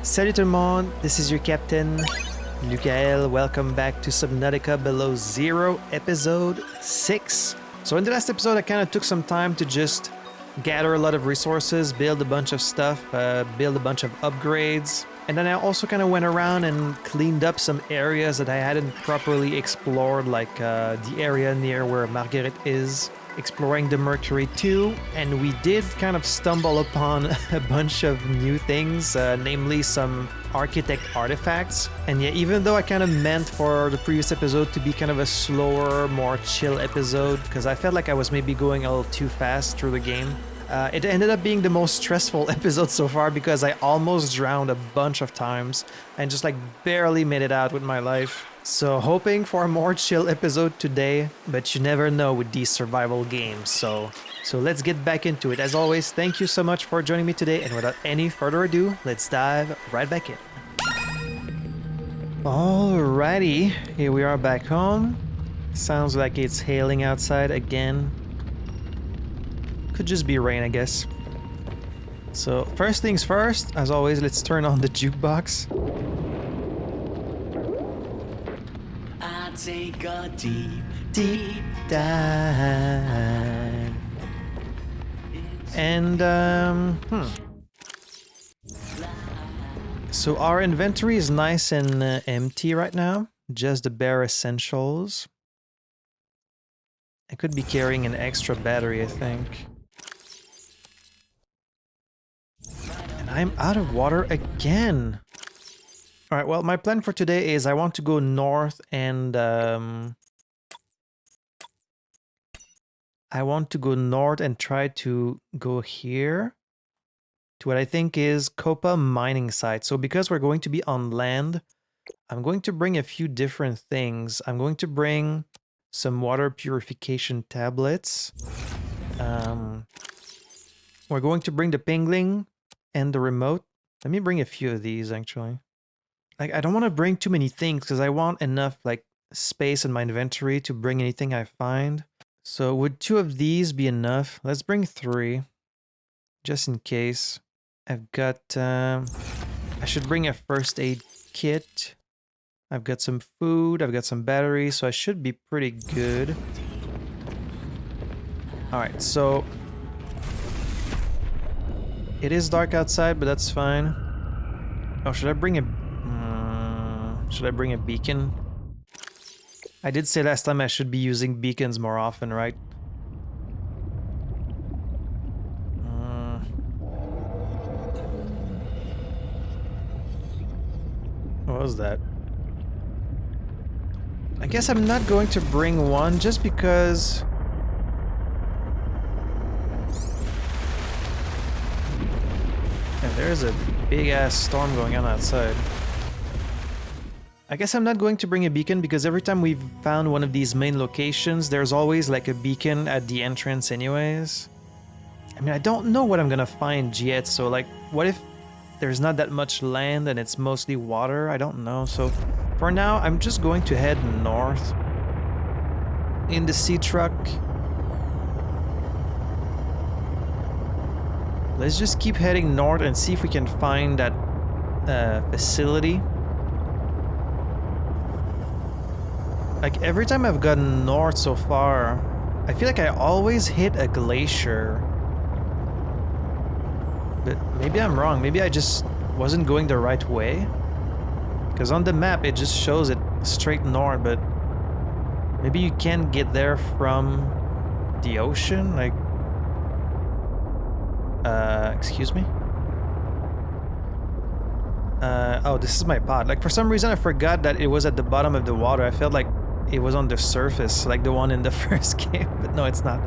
Salut tout le monde, this is your captain, Lukael. Welcome back to Subnautica Below Zero, episode 6. So in the last episode, I kind of took some time to just gather a lot of resources, build a bunch of stuff, build a bunch of upgrades. And then I also kind of went around and cleaned up some areas that I hadn't properly explored, like the area near where Margaret is, exploring the Mercury too. And we did kind of stumble upon a bunch of new things, namely some architect artifacts. And yeah, even though I kind of meant for the previous episode to be kind of a slower, more chill episode, because I felt like I was maybe going a little too fast through the game, it ended up being the most stressful episode so far because I almost drowned a bunch of times and just like barely made it out with my life. So hoping for a more chill episode today, but you never know with these survival games. So let's get back into it. As always, thank you so much for joining me today, and without any further ado, let's dive right back in. Alrighty, here we are back home. Sounds like it's hailing outside again. Could just be rain, I guess. So first things first, as always, let's turn on the jukebox. I take a deep dive. And so our inventory is nice and empty right now, just the bare essentials. I could be carrying an extra battery, I think. And I'm out of water again. All right, well, my plan for today is I want to go north and try to go here to what I think is Copa mining site. So because we're going to be on land, I'm going to bring a few different things. I'm going to bring some water purification tablets. We're going to bring the Pengling and the remote. Let me bring a few of these actually. Like, I don't want to bring too many things because I want enough like space in my inventory to bring anything I find. So would 2 of these be enough? Let's bring 3 just in case. I've got, I should bring a first aid kit. I've got some food, I've got some batteries, so I should be pretty good. Alright, so it is dark outside, but that's fine. Oh, should I bring a beacon? I did say last time I should be using beacons more often, right? What was that? I guess I'm not going to bring one just because... Yeah, there's a big-ass storm going on outside. I guess I'm not going to bring a beacon because every time we've found one of these main locations, there's always like a beacon at the entrance anyways. I mean, I don't know what I'm gonna find yet, so like, what if there's not that much land and it's mostly water? I don't know, so for now, I'm just going to head north in the sea truck. Let's just keep heading north and see if we can find that facility. Like, every time I've gotten north so far, I feel like I always hit a glacier. But maybe I'm wrong. Maybe I just wasn't going the right way. Because on the map, it just shows it straight north, but maybe you can't get there from the ocean? Like, excuse me? Oh, this is my pod. Like, for some reason, I forgot that it was at the bottom of the water. I felt like it was on the surface, like the one in the first game, but no, it's not.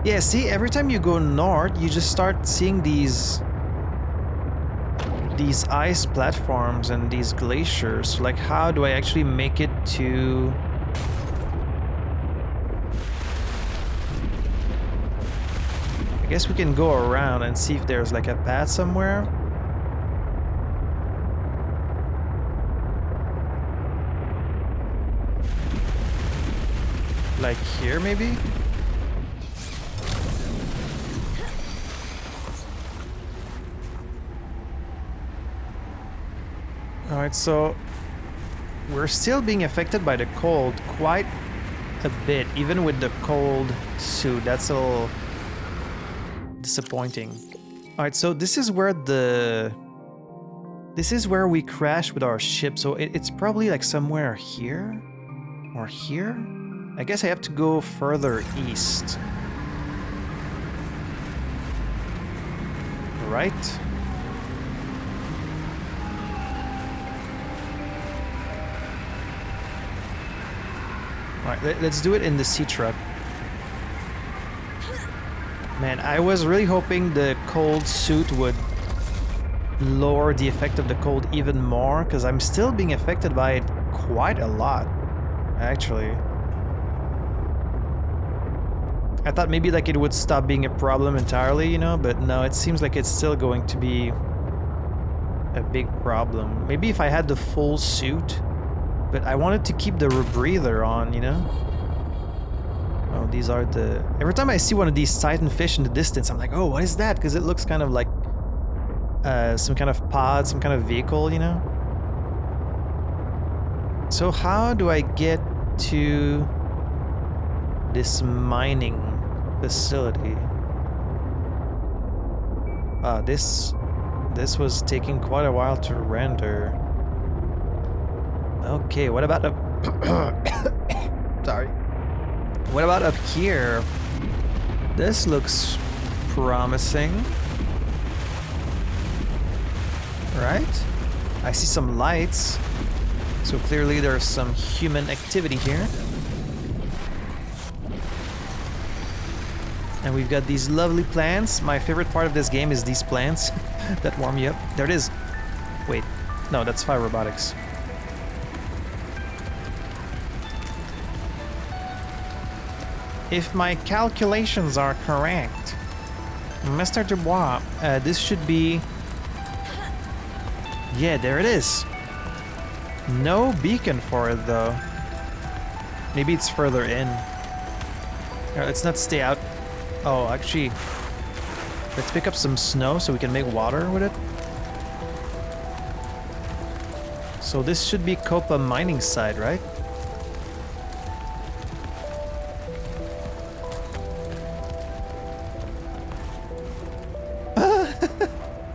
Yeah, see, every time you go north, you just start seeing these ice platforms and these glaciers. Like, how do I actually make it to... I guess we can go around and see if there's like a path somewhere. Like here, maybe? Alright, so we're still being affected by the cold quite a bit, even with the cold suit. That's a little disappointing. Alright, so this is where we crash with our ship, so it's probably like somewhere here or here. I guess I have to go further east. Right? Alright, let's do it in the sea truck. Man, I was really hoping the cold suit would lower the effect of the cold even more, because I'm still being affected by it quite a lot, actually. I thought maybe like it would stop being a problem entirely, you know, but no, it seems like it's still going to be a big problem. Maybe if I had the full suit, but I wanted to keep the rebreather on, you know? Oh, these are the... Every time I see one of these titan fish in the distance, I'm like, oh, what is that? Because it looks kind of like some kind of pod, some kind of vehicle, you know? So how do I get to this mining facility? This was taking quite a while to render. Okay, what about up... Sorry. What about up here? This looks promising. Right? I see some lights. So clearly there's some human activity here. And we've got these lovely plants. My favorite part of this game is these plants that warm you up. There it is. Wait, no, that's Phi Robotics. If my calculations are correct, Mr. Dubois, this should be... Yeah, there it is. No beacon for it, though. Maybe it's further in. Let's not stay out. Oh, actually, let's pick up some snow so we can make water with it. So this should be Copa mining site, right?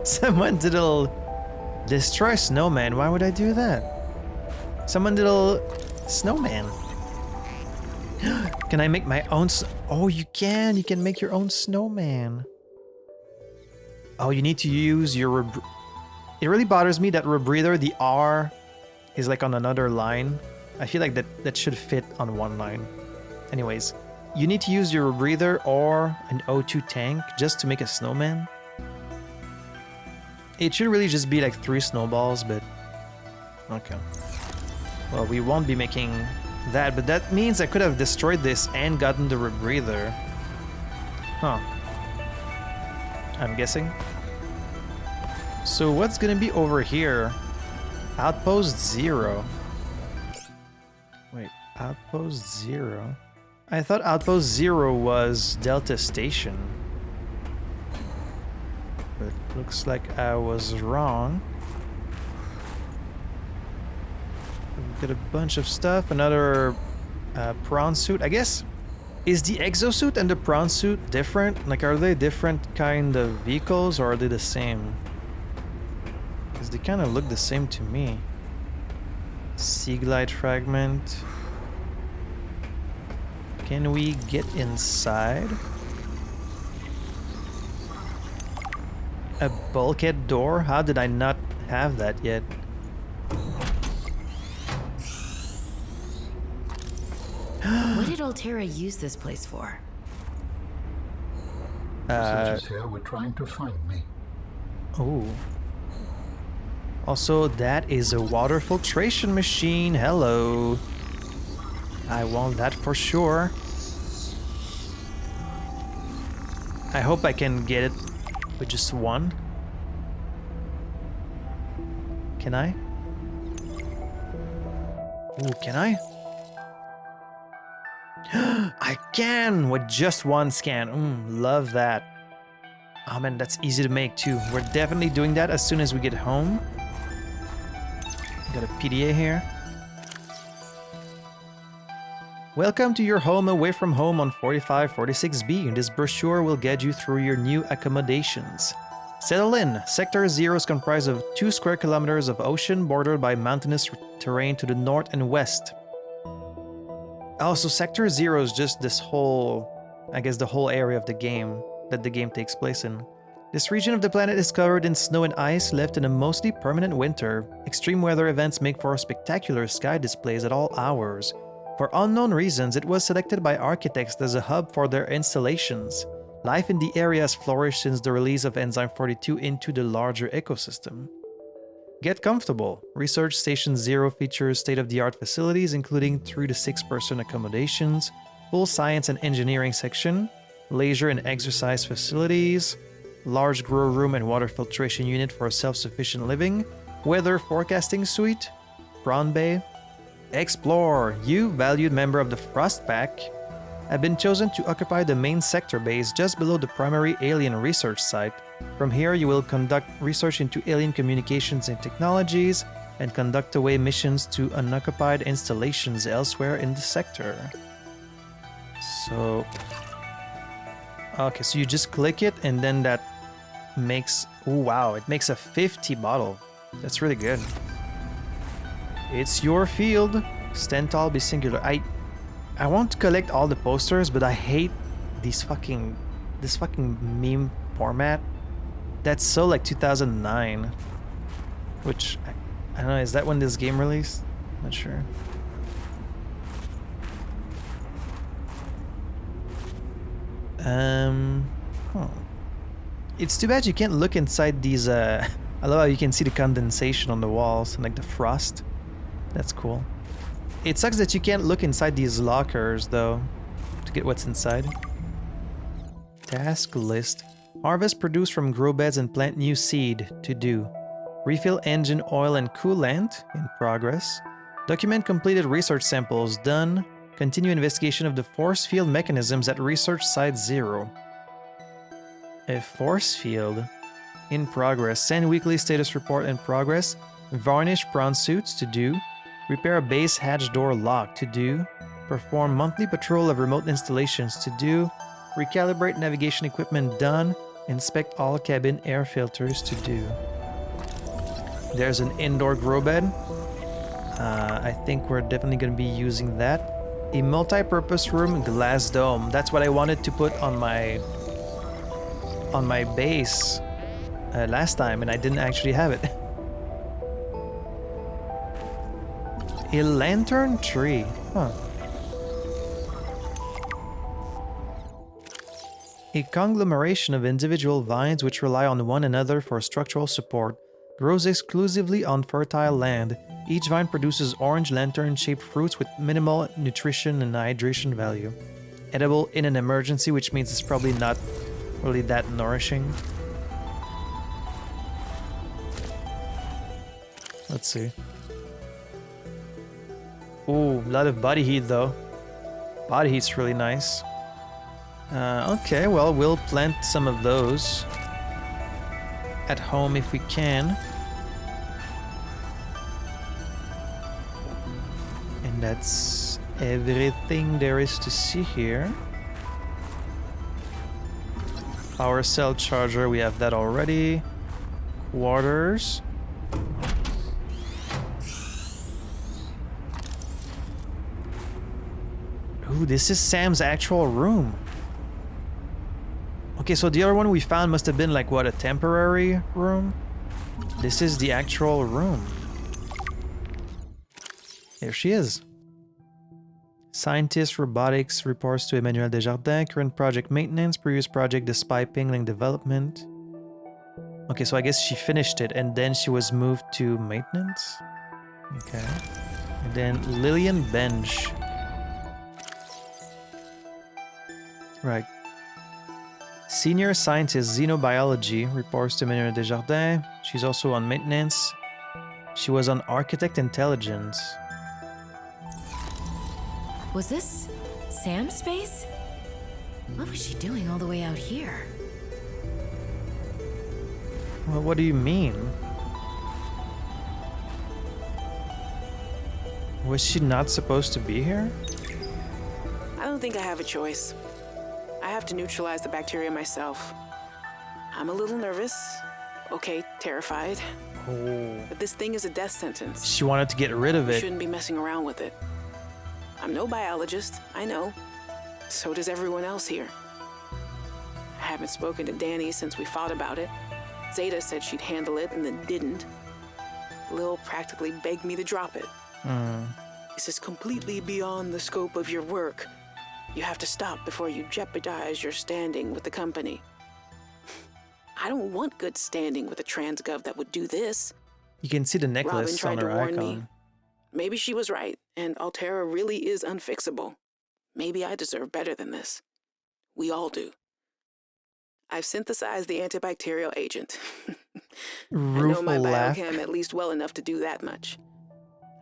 Someone did a little destroy snowman. Why would I do that? Someone did a little snowman. Can I make my own? Oh, you can. You can make your own snowman. Oh, you need to use your... It really bothers me that rebreather, the R, is like on another line. I feel like that should fit on one line. Anyways, you need to use your rebreather or an O2 tank just to make a snowman. It should really just be like 3 snowballs, but... Okay. Well, we won't be making that, but that means I could have destroyed this and gotten the rebreather. Huh. I'm guessing. So what's gonna be over here? Outpost Zero. Wait, Outpost Zero? I thought Outpost Zero was Delta Station. But looks like I was wrong. We've got a bunch of stuff. Another prawn suit. I guess, is the exosuit and the prawn suit different? Like, are they different kind of vehicles or are they the same? Because they kind of look the same to me. Sea glide fragment. Can we get inside? A bulkhead door? How did I not have that yet? What did Altera use this place for? Messages here were trying to find me. Oh. Also, that is a water filtration machine. Hello. I want that for sure. I hope I can get it with just one. Can I? Ooh, can I? I can with just one scan. Love that. Oh man, that's easy to make too. We're definitely doing that as soon as we get home. Got a PDA here. Welcome to your home away from home on 4546B. This brochure will guide you through your new accommodations. Settle in. Sector 0 is comprised of 2 square kilometers of ocean bordered by mountainous terrain to the north and west. Oh, so Sector 0 is just this whole, I guess the whole area of the game that the game takes place in. This region of the planet is covered in snow and ice, left in a mostly permanent winter. Extreme weather events make for spectacular sky displays at all hours. For unknown reasons, it was selected by architects as a hub for their installations. Life in the area has flourished since the release of Enzyme 42 into the larger ecosystem. Get comfortable. Research Station 0 features state-of-the-art facilities including 3 to 6 person accommodations, full science and engineering section, leisure and exercise facilities, large grow room and water filtration unit for self-sufficient living, weather forecasting suite, prawn bay. Explore! You, valued member of the Frost Pack, have been chosen to occupy the main sector base just below the primary alien research site. From here, you will conduct research into alien communications and technologies, and conduct away missions to unoccupied installations elsewhere in the sector. So... okay, so you just click it, and then that makes... oh wow, it makes a 50 bottle. That's really good. It's your field. Stand tall, be singular. I want to collect all the posters, but I hate this fucking meme format. That's so like 2009. Which I don't know, is that when this game released? Not sure. It's too bad you can't look inside these I love how you can see the condensation on the walls and like the frost. That's cool. It sucks that you can't look inside these lockers though to get what's inside. Task list. Harvest produce from grow beds and plant new seed. To do. Refill engine oil and coolant. In progress. Document completed research samples. Done. Continue investigation of the force field mechanisms at Research Site 0. A force field. In progress. Send weekly status report in progress. Varnish prawn suits. To do. Repair a base hatch door lock. To do. Perform monthly patrol of remote installations. To do. Recalibrate navigation equipment. Done. Inspect all cabin air filters. To do. There's an indoor grow bed. I think we're definitely going to be using that. A multi-purpose room, glass dome. That's what I wanted to put on my base last time, and I didn't actually have it. A lantern tree. Huh. A conglomeration of individual vines which rely on one another for structural support. Grows exclusively on fertile land. Each vine produces orange lantern-shaped fruits with minimal nutrition and hydration value. Edible in an emergency, which means it's probably not really that nourishing. Let's see. Ooh, a lot of body heat though. Body heat's really nice. Okay, well, we'll plant some of those at home if we can. And that's everything there is to see here. Power cell charger, we have that already. Quarters. Ooh, this is Sam's actual room. Okay, so the other one we found must have been like, what, a temporary room? This is the actual room. There she is. Scientist Robotics reports to Emmanuel Desjardins. Current project maintenance. Previous project, the Spy Pengling development. Okay, so I guess she finished it and then she was moved to maintenance. Okay. And then Lillian Bench. Right. Senior Scientist Xenobiology reports to Emmanuel Desjardins. She's also on maintenance. She was on Architect Intelligence. Was this Sam's space? What was she doing all the way out here? Well, what do you mean? Was she not supposed to be here? I don't think I have a choice. I have to neutralize the bacteria myself. I'm a little nervous. Okay, terrified. Oh. But this thing is a death sentence. She wanted to get rid of We it. shouldn't be messing around with it. I'm no biologist, I know. So does everyone else here. I haven't spoken to Danny since we fought about it. Zeta said she'd handle it and then didn't. Lil practically begged me to drop it. This is completely beyond the scope of your work. You have to stop before you jeopardize your standing with the company. I don't want good standing with a transgov that would do this. You can see the Robin necklace tried on to her warn icon. me. Maybe she was right, and Altera really is unfixable. Maybe I deserve better than this. We all do. I've synthesized the antibacterial agent. I know my Rueful laugh. biochem at least well enough to do that much.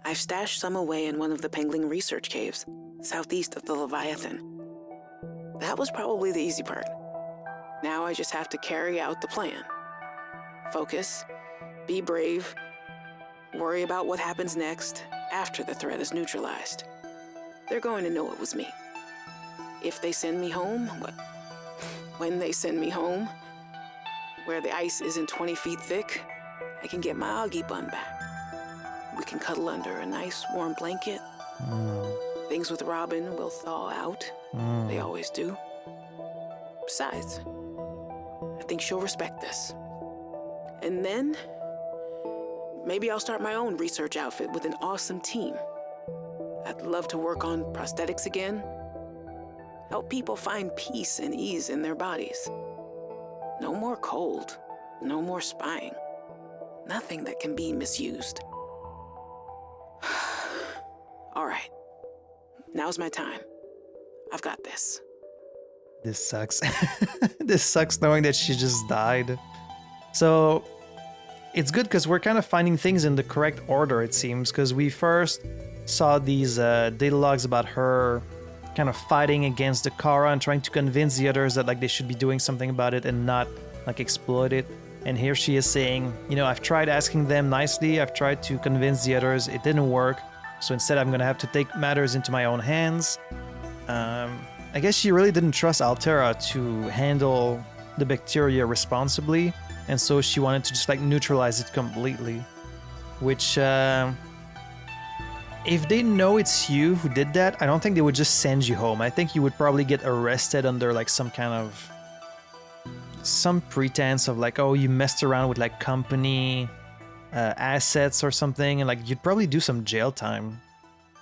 I've stashed some away in one of the Pengling research caves, southeast of the Leviathan. That was probably the easy part. Now I just have to carry out the plan. Focus, be brave, worry about what happens next after the threat is neutralized. They're going to know it was me. If they send me home, when they send me home, where the ice isn't 20 feet thick, I can get my Augie bun back. We can cuddle under a nice warm blanket. Things with Robin will thaw out. They always do. Besides, I think she'll respect this. And then, maybe I'll start my own research outfit with an awesome team. I'd love to work on prosthetics again. Help people find peace and ease in their bodies. No more cold, no more spying. Nothing that can be misused. All right, now's my time. I've got this. This sucks. This sucks knowing that she just died. So it's good because we're kind of finding things in the correct order, it seems, because we first saw these data logs about her kind of fighting against the Kara and trying to convince the others that like they should be doing something about it and not like exploit it. And here she is saying, you know, I've tried asking them nicely, I've tried to convince the others, it didn't work. So instead I'm gonna have to take matters into my own hands. I guess she really didn't trust Altera to handle the bacteria responsibly, and so she wanted to just like neutralize it completely. Which, if they know it's you who did that, I don't think they would just send you home. I think you would probably get arrested under like some pretense of like, oh, you messed around with like company assets or something, and like you'd probably do some jail time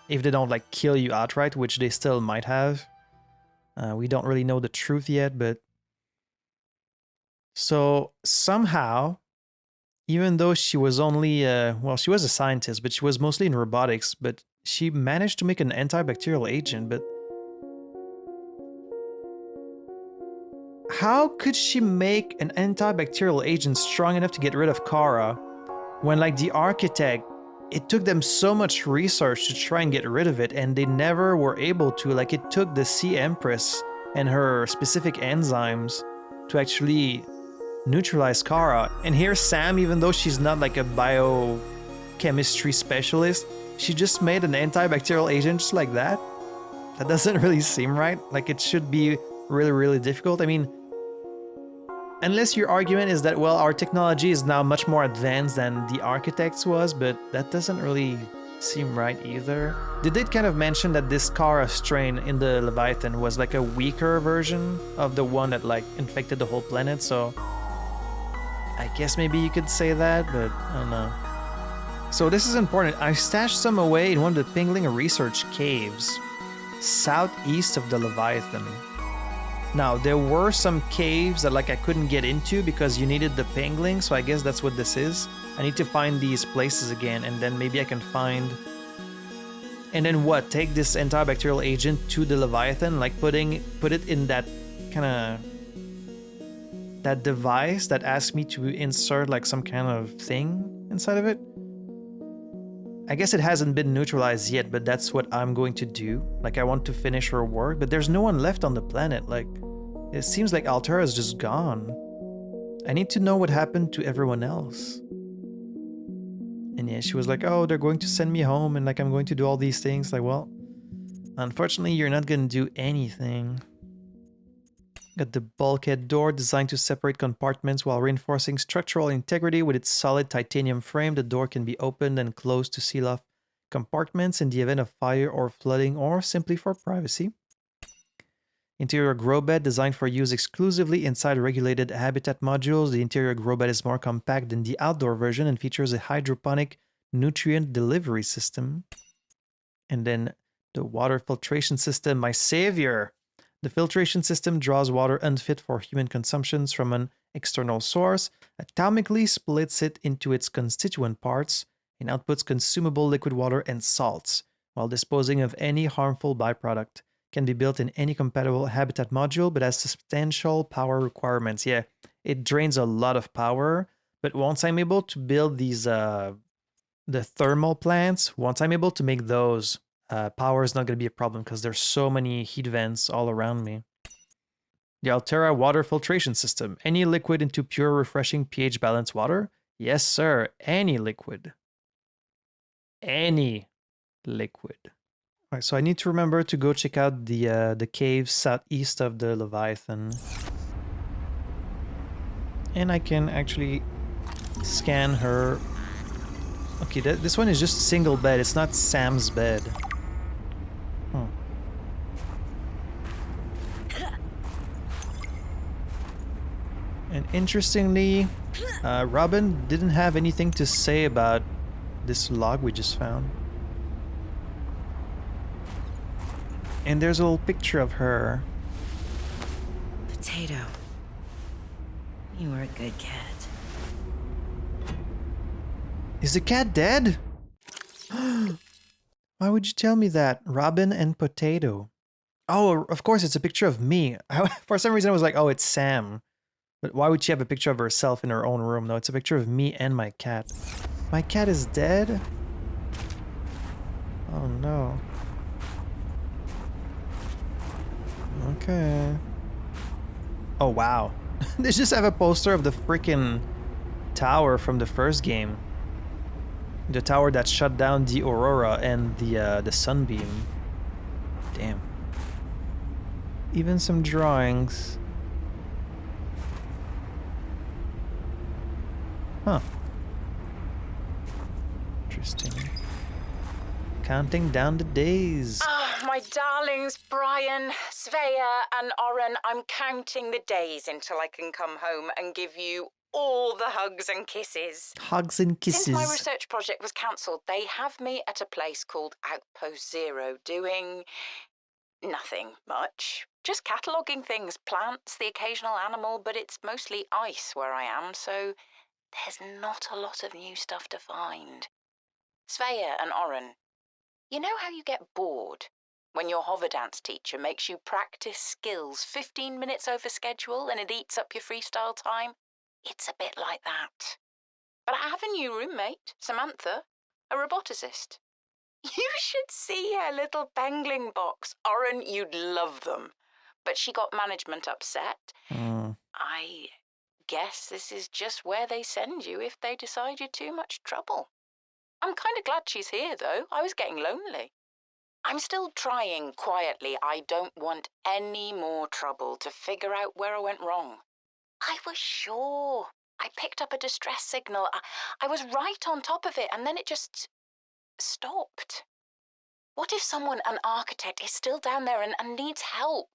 if they don't like kill you outright, which they still might have. We don't really know the truth yet, but so somehow, even though she was only, she was a scientist, but she was mostly in robotics, but she managed to make an antibacterial agent, but how could she make an antibacterial agent strong enough to get rid of Kara when, like, the architect, it took them so much research to try and get rid of it, and they never were able to. Like, it took the Sea Empress and her specific enzymes to actually neutralize Kara. And here's Sam, even though she's not like a biochemistry specialist, she just made an antibacterial agent just like that. That doesn't really seem right. Like, it should be really, really difficult. I mean, unless your argument is that, well, our technology is now much more advanced than the architects was, but that doesn't really seem right either. They did kind of mention that this Kara strain in the Leviathan was like a weaker version of the one that like infected the whole planet, so I guess maybe you could say that, but I don't know. So this is important. I stashed some away in one of the Pengling research caves, southeast of the Leviathan. Now, there were some caves that like I couldn't get into because you needed the Pengling, so I guess that's what this is. I need to find these places again, and then maybe I can find... And then what? Take this antibacterial agent to the Leviathan, like put it in that kind of... that device that asks me to insert like some kind of thing inside of it. I guess it hasn't been neutralized yet, but that's what I'm going to do. Like, I want to finish her work, but there's no one left on the planet. Like, it seems like Altera is just gone. I need to know what happened to everyone else. And yeah, she was like, oh, they're going to send me home and like I'm going to do all these things. Like, well, unfortunately, you're not going to do anything. Got the bulkhead door designed to separate compartments while reinforcing structural integrity with its solid titanium frame. The door can be opened and closed to seal off compartments in the event of fire or flooding or simply for privacy. Interior grow bed designed for use exclusively inside regulated habitat modules. The interior grow bed is more compact than the outdoor version and features a hydroponic nutrient delivery system. And then the water filtration system, my savior. The filtration system draws water unfit for human consumptions from an external source, atomically splits it into its constituent parts, and outputs consumable liquid water and salts, while disposing of any harmful byproduct. Can be built in any compatible habitat module, but has substantial power requirements. Yeah, it drains a lot of power, but once I'm able to build these, the thermal plants, once I'm able to make those, power is not going to be a problem because there's so many heat vents all around me. The Altera water filtration system. Any liquid into pure, refreshing, pH balanced water? Yes, sir. Any liquid. Any liquid. All right, so I need to remember to go check out the caves southeast of the Leviathan. And I can actually scan her. Okay, this one is just single bed. It's not Sam's bed. And interestingly, Robin didn't have anything to say about this log we just found. And there's a little picture of her. Potato. You were a good cat. Is the cat dead? Why would you tell me that? Robin and Potato. Oh, of course, it's a picture of me. For some reason, I was like, oh, it's Sam. But why would she have a picture of herself in her own room? No, it's a picture of me and my cat. My cat is dead? Oh, no. Okay. Oh, wow. They just have a poster of the freaking tower from the first game. The tower that shut down the Aurora and the Sunbeam. Damn. Even some drawings. Huh. Interesting. Counting down the days. Ah, my darlings, Brian, Svea, and Oren, I'm counting the days until I can come home and give you all the hugs and kisses. Hugs and kisses. Since my research project was cancelled, they have me at a place called Outpost Zero doing nothing much. Just cataloguing things, plants, the occasional animal, but it's mostly ice where I am, so there's not a lot of new stuff to find. Svea and Oren, you know how you get bored when your hover dance teacher makes you practice skills 15 minutes over schedule and it eats up your freestyle time? It's a bit like that. But I have a new roommate, Samantha, a roboticist. You should see her little Pengling box. Oren, you'd love them. But she got management upset. I guess this is just where they send you if they decide you're too much trouble. I'm kind of glad she's here, though. I was getting lonely. I'm still trying quietly. I don't want any more trouble to figure out where I went wrong. I was sure. I picked up a distress signal. I was right on top of it, and then it just stopped. What if someone, an architect, is still down there and needs help?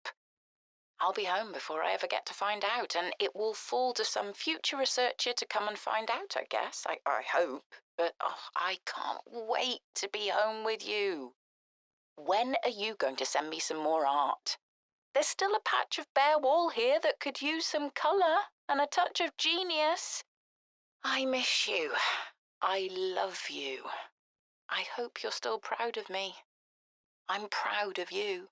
I'll be home before I ever get to find out, and it will fall to some future researcher to come and find out, I guess. I hope. But I can't wait to be home with you. When are you going to send me some more art? There's still a patch of bare wall here that could use some colour and a touch of genius. I miss you. I love you. I hope you're still proud of me. I'm proud of you.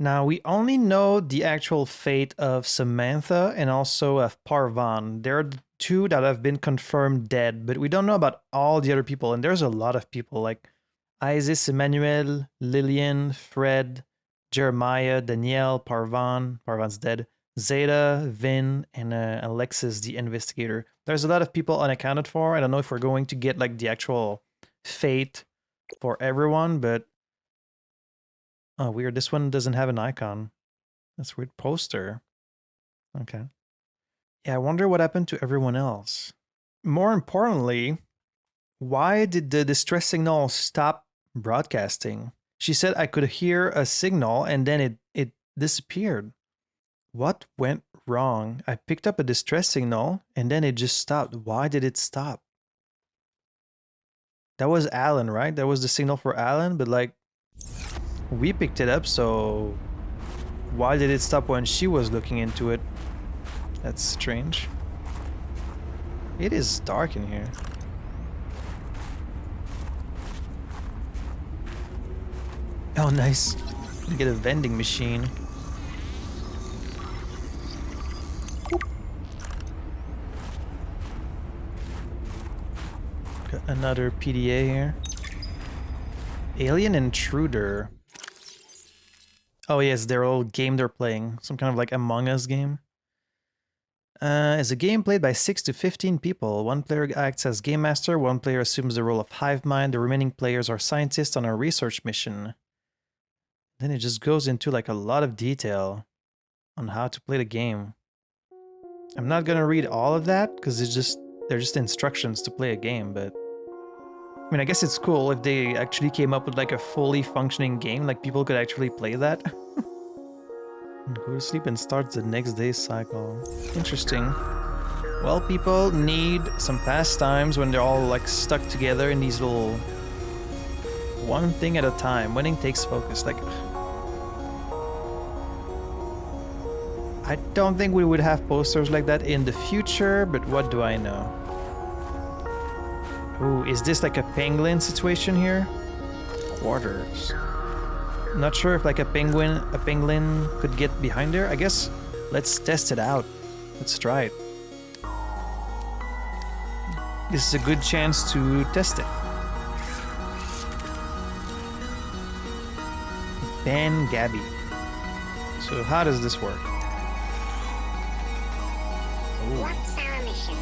Now, we only know the actual fate of Samantha and also of Parvan. There are the two that have been confirmed dead, but we don't know about all the other people. And there's a lot of people like Isis, Emmanuel, Lillian, Fred, Jeremiah, Danielle, Parvan. Parvan's dead. Zeta, Vin, and Alexis, the investigator. There's a lot of people unaccounted for. I don't know if we're going to get like the actual fate for everyone, but oh, weird. This one doesn't have an icon. That's weird. Poster. Okay. Yeah, I wonder what happened to everyone else. More importantly, why did the distress signal stop broadcasting? She said I could hear a signal and then it disappeared. What went wrong? I picked up a distress signal and then it just stopped. Why did it stop? That was Alan, right? That was the signal for Alan, but like we picked it up, so why did it stop when she was looking into it? That's strange. It is dark in here. Oh, nice. You get a vending machine. Got another PDA here. Alien Intruder. Oh yes, their old game they're playing. Some kind of like Among Us game. It's a game played by 6 to 15 people. One player acts as game master, one player assumes the role of hive mind, the remaining players are scientists on a research mission. Then it just goes into like a lot of detail on how to play the game. I'm not gonna read all of that because they're just instructions to play a game, but I mean, I guess it's cool if they actually came up with like a fully functioning game, like people could actually play that. Go to sleep and start the next day's cycle. Interesting. Well, people need some pastimes when they're all like stuck together in these little one thing at a time. Winning takes focus. Like, I don't think we would have posters like that in the future, but what do I know? Ooh, is this like a Pengling situation here? Quarters. Not sure if like a penguin could get behind there. I guess let's test it out. Let's try it. This is a good chance to test it. Ben Gabby. So how does this work? What's our mission?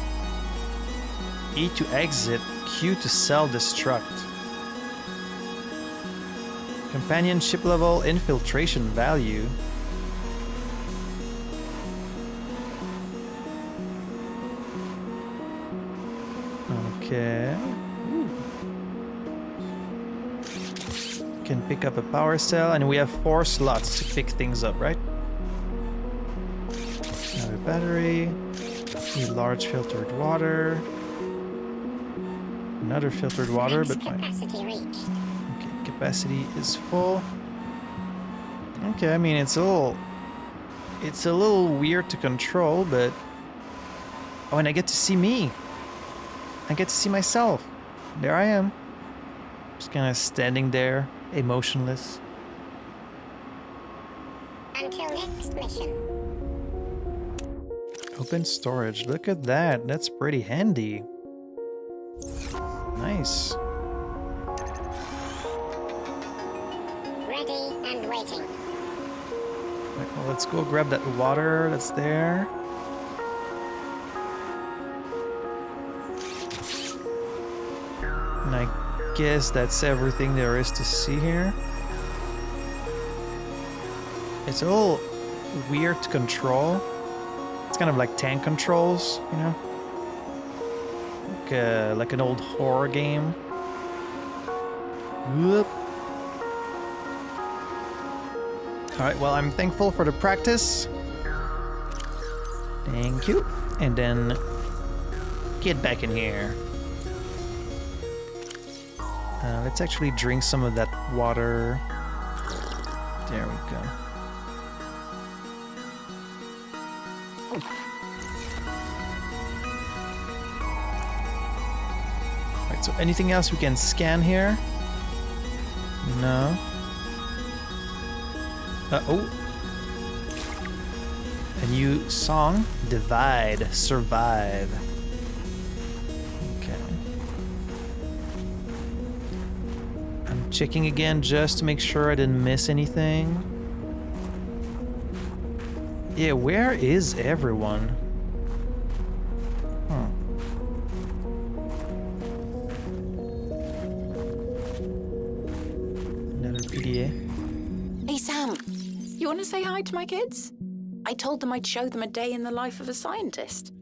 E to exit, Q to self-destruct. Companionship level, infiltration value. Okay. Can pick up a power cell, and we have 4 slots to pick things up, right? Another battery. Need large filtered water. Another filtered water, but fine. Capacity reached. Okay, capacity is full. Okay, I mean it's a little weird to control, but oh, and I get to see me. I get to see myself. There I am. Just kind of standing there, emotionless. Until next mission. Open storage. Look at that. That's pretty handy. Nice. Ready and waiting. Right, well, let's go grab that water that's there. And I guess that's everything there is to see here. It's a little weird to control. It's kind of like tank controls, you know? Like an old horror game. Whoop. Alright, well, I'm thankful for the practice. Thank you. And then get back in here. Let's actually drink some of that water. There we go. Right, so anything else we can scan here? No. Oh. A new song. Divide. Survive. Okay. I'm checking again just to make sure I didn't miss anything. Yeah, where is everyone? Huh. Another PDA. Hey, Sam, you want to say hi to my kids? I told them I'd show them a day in the life of a scientist.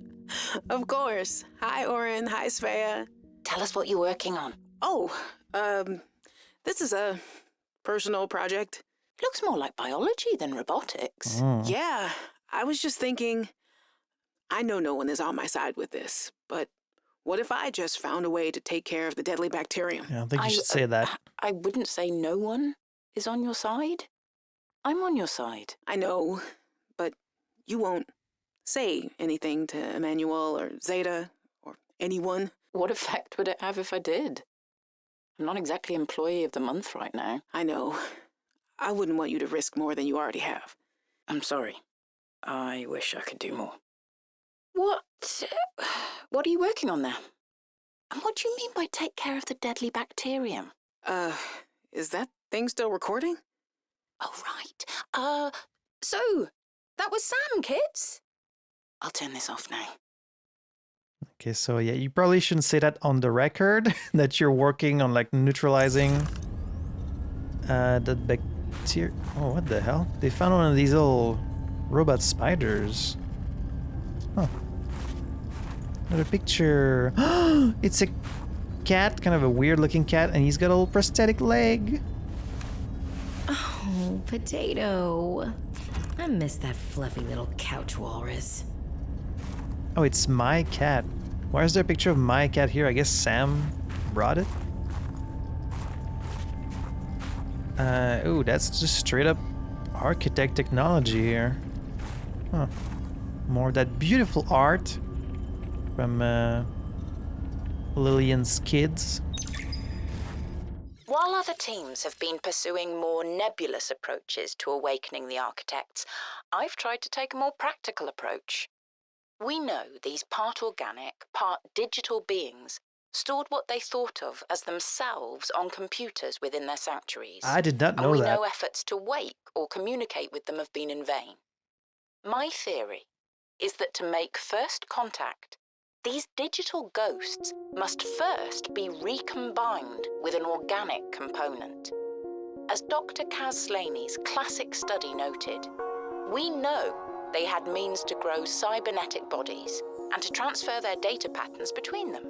Of course. Hi, Oren. Hi, Svea. Tell us what you're working on. Oh, this is a personal project. Looks more like biology than robotics. Yeah, I was just thinking, I know no one is on my side with this, but what if I just found a way to take care of the deadly bacterium? Yeah, I don't think you should say that. I wouldn't say no one is on your side. I'm on your side. I know, but you won't say anything to Emmanuel or Zeta or anyone. What effect would it have if I did? I'm not exactly employee of the month right now. I know. I wouldn't want you to risk more than you already have. I'm sorry. I wish I could do more. What are you working on there? And what do you mean by take care of the deadly bacterium? Is that thing still recording? Oh, right. So, that was Sam, kids. I'll turn this off now. Okay, so yeah, you probably shouldn't say that on the record, that you're working on like neutralizing the bacteria. Oh, what the hell? They found one of these little robot spiders. Huh. Another picture. It's a cat, kind of a weird looking cat, and he's got a little prosthetic leg. Oh, Potato. I miss that fluffy little couch walrus. Oh, it's my cat. Why is there a picture of my cat here? I guess Sam brought it. Oh, that's just straight up architect technology here. Huh. More of that beautiful art from Lillian's kids. While other teams have been pursuing more nebulous approaches to awakening the architects, I've tried to take a more practical approach. We know these part organic, part digital beings stored what they thought of as themselves on computers within their sanctuaries. I did not know and we that. know efforts to wake or communicate with them have been in vain. My theory is that to make first contact, these digital ghosts must first be recombined with an organic component. As Dr. Kaz Slaney's classic study noted, we know they had means to grow cybernetic bodies and to transfer their data patterns between them.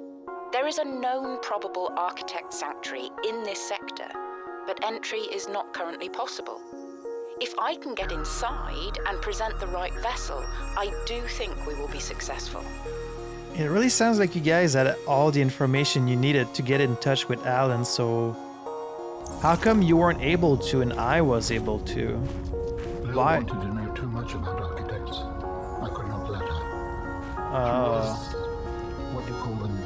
There is a known probable architect sanctuary in this sector, but entry is not currently possible. If I can get inside and present the right vessel, I do think we will be successful. It really sounds like you guys had all the information you needed to get in touch with Alan, so how come you weren't able to and I was able to? Lil Why? wanted to know too much about architects. I could not let her. She was, what do you call them?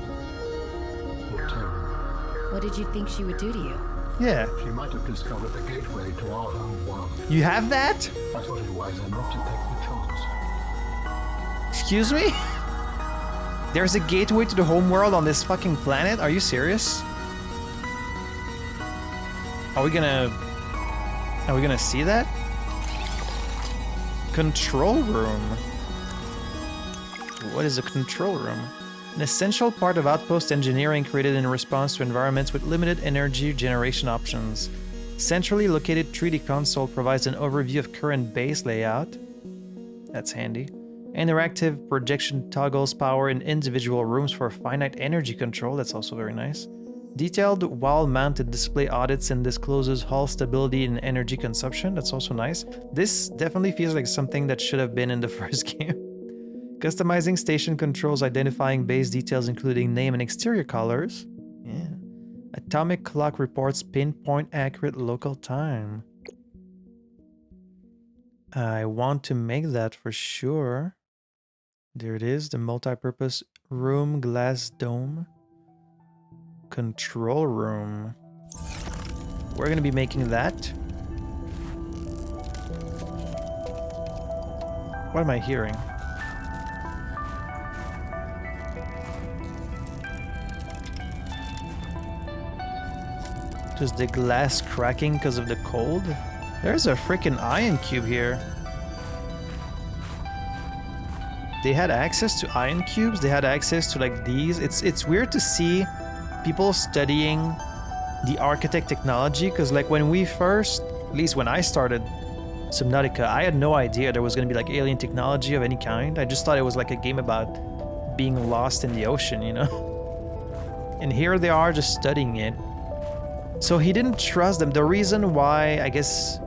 Terror. What did you think she would do to you? Yeah. She might have discovered the gateway to our home world. You have that? I thought it wiser not to take the chance. Excuse me? There's a gateway to the home world on this fucking planet? Are you serious? Are we gonna see that? Control room. What is a control room? An essential part of outpost engineering created in response to environments with limited energy generation options. Centrally located 3D console provides an overview of current base layout. That's handy. Interactive projection toggles power in individual rooms for finite energy control. That's also very nice. Detailed wall-mounted display audits and discloses hull stability and energy consumption. That's also nice. This definitely feels like something that should have been in the first game. Customizing station controls, identifying base details including name and exterior colors. Yeah. Atomic clock reports pinpoint accurate local time. I want to make that for sure. There it is, the multi-purpose room, glass dome. Control room. We're gonna be making that. What am I hearing? Just the glass cracking because of the cold? There's a freaking ion cube here. they had access to ion cubes. They had access to like these. It's weird to see people studying the architect technology, because like when we first, at least when I started Subnautica, I had no idea there was going to be like alien technology of any kind. I just thought it was like a game about being lost in the ocean, you know? And here they are just studying it. So he didn't trust them. The reason why, I guess...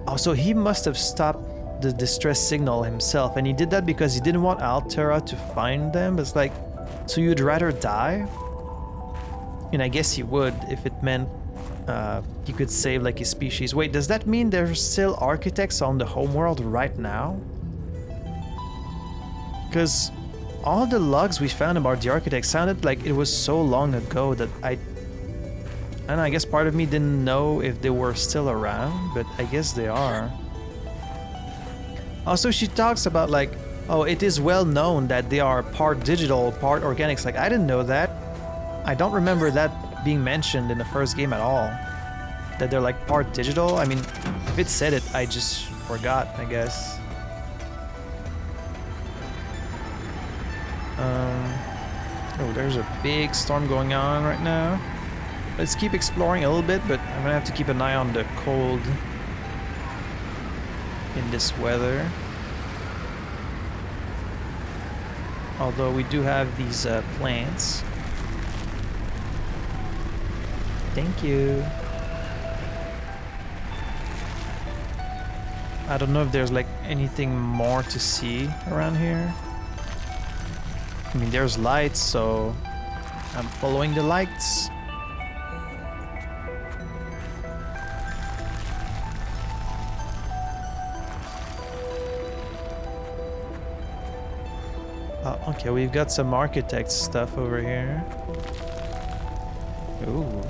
Oh, so he must have stopped the distress signal himself, and he did that because he didn't want Altera to find them. It's like, so you'd rather die? And I guess he would if it meant he could save like his species. Wait, does that mean there's still architects on the homeworld right now? Because all the logs we found about the architects sounded like it was so long ago that I don't know, I guess part of me didn't know if they were still around, but I guess they are. Also, she talks about like, oh, it is well known that they are part digital, part organics. Like, I didn't know that. I don't remember that being mentioned in the first game at all. That they're like part digital. I mean, if it said it, I just forgot, I guess. Oh, there's a big storm going on right now. Let's keep exploring a little bit, but I'm gonna have to keep an eye on the cold in this weather. Although we do have these plants. Thank you. I don't know if there's like anything more to see around here. I mean, there's lights, so I'm following the lights. Oh, okay, we've got some architect stuff over here. Ooh.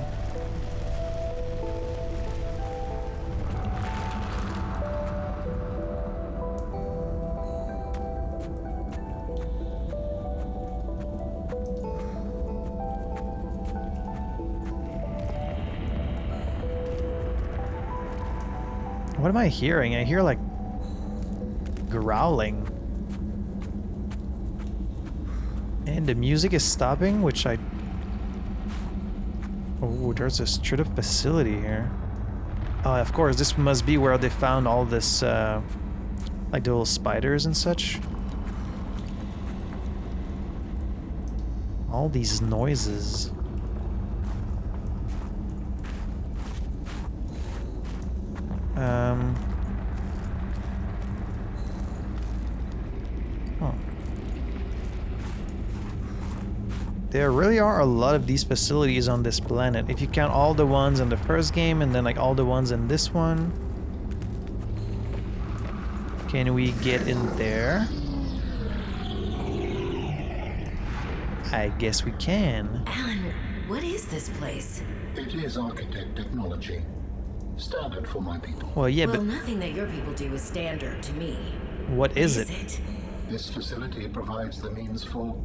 What am I hearing? I hear like growling. And the music is stopping, which I... Oh, there's a straight up facility here. Oh, of course, this must be where they found all this, like the little spiders and such. All these noises. Oh. There really are a lot of these facilities on this planet. If you count all the ones in the first game and then like all the ones in this one. Can we get in there? I guess we can. Alan, what is this place? It is architect technology. Standard for my people. Well, yeah, well, but nothing that your people do is standard to me. what is it? This facility provides the means for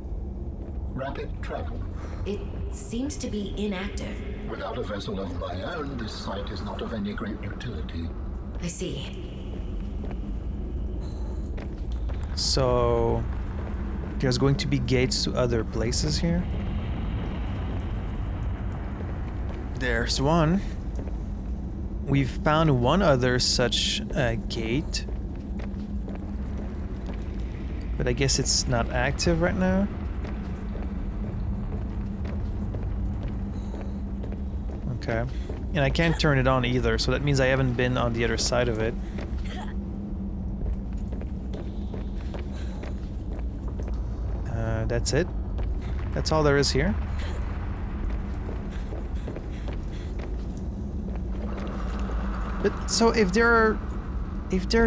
rapid travel. It seems to be inactive. Without a vessel of my own, this site is not of any great utility. I see. So there's going to be gates to other places here. There's one. We've found one other such gate. But I guess it's not active right now. Okay. And I can't turn it on either, so that means I haven't been on the other side of it. That's it. That's all there is here. But so if they're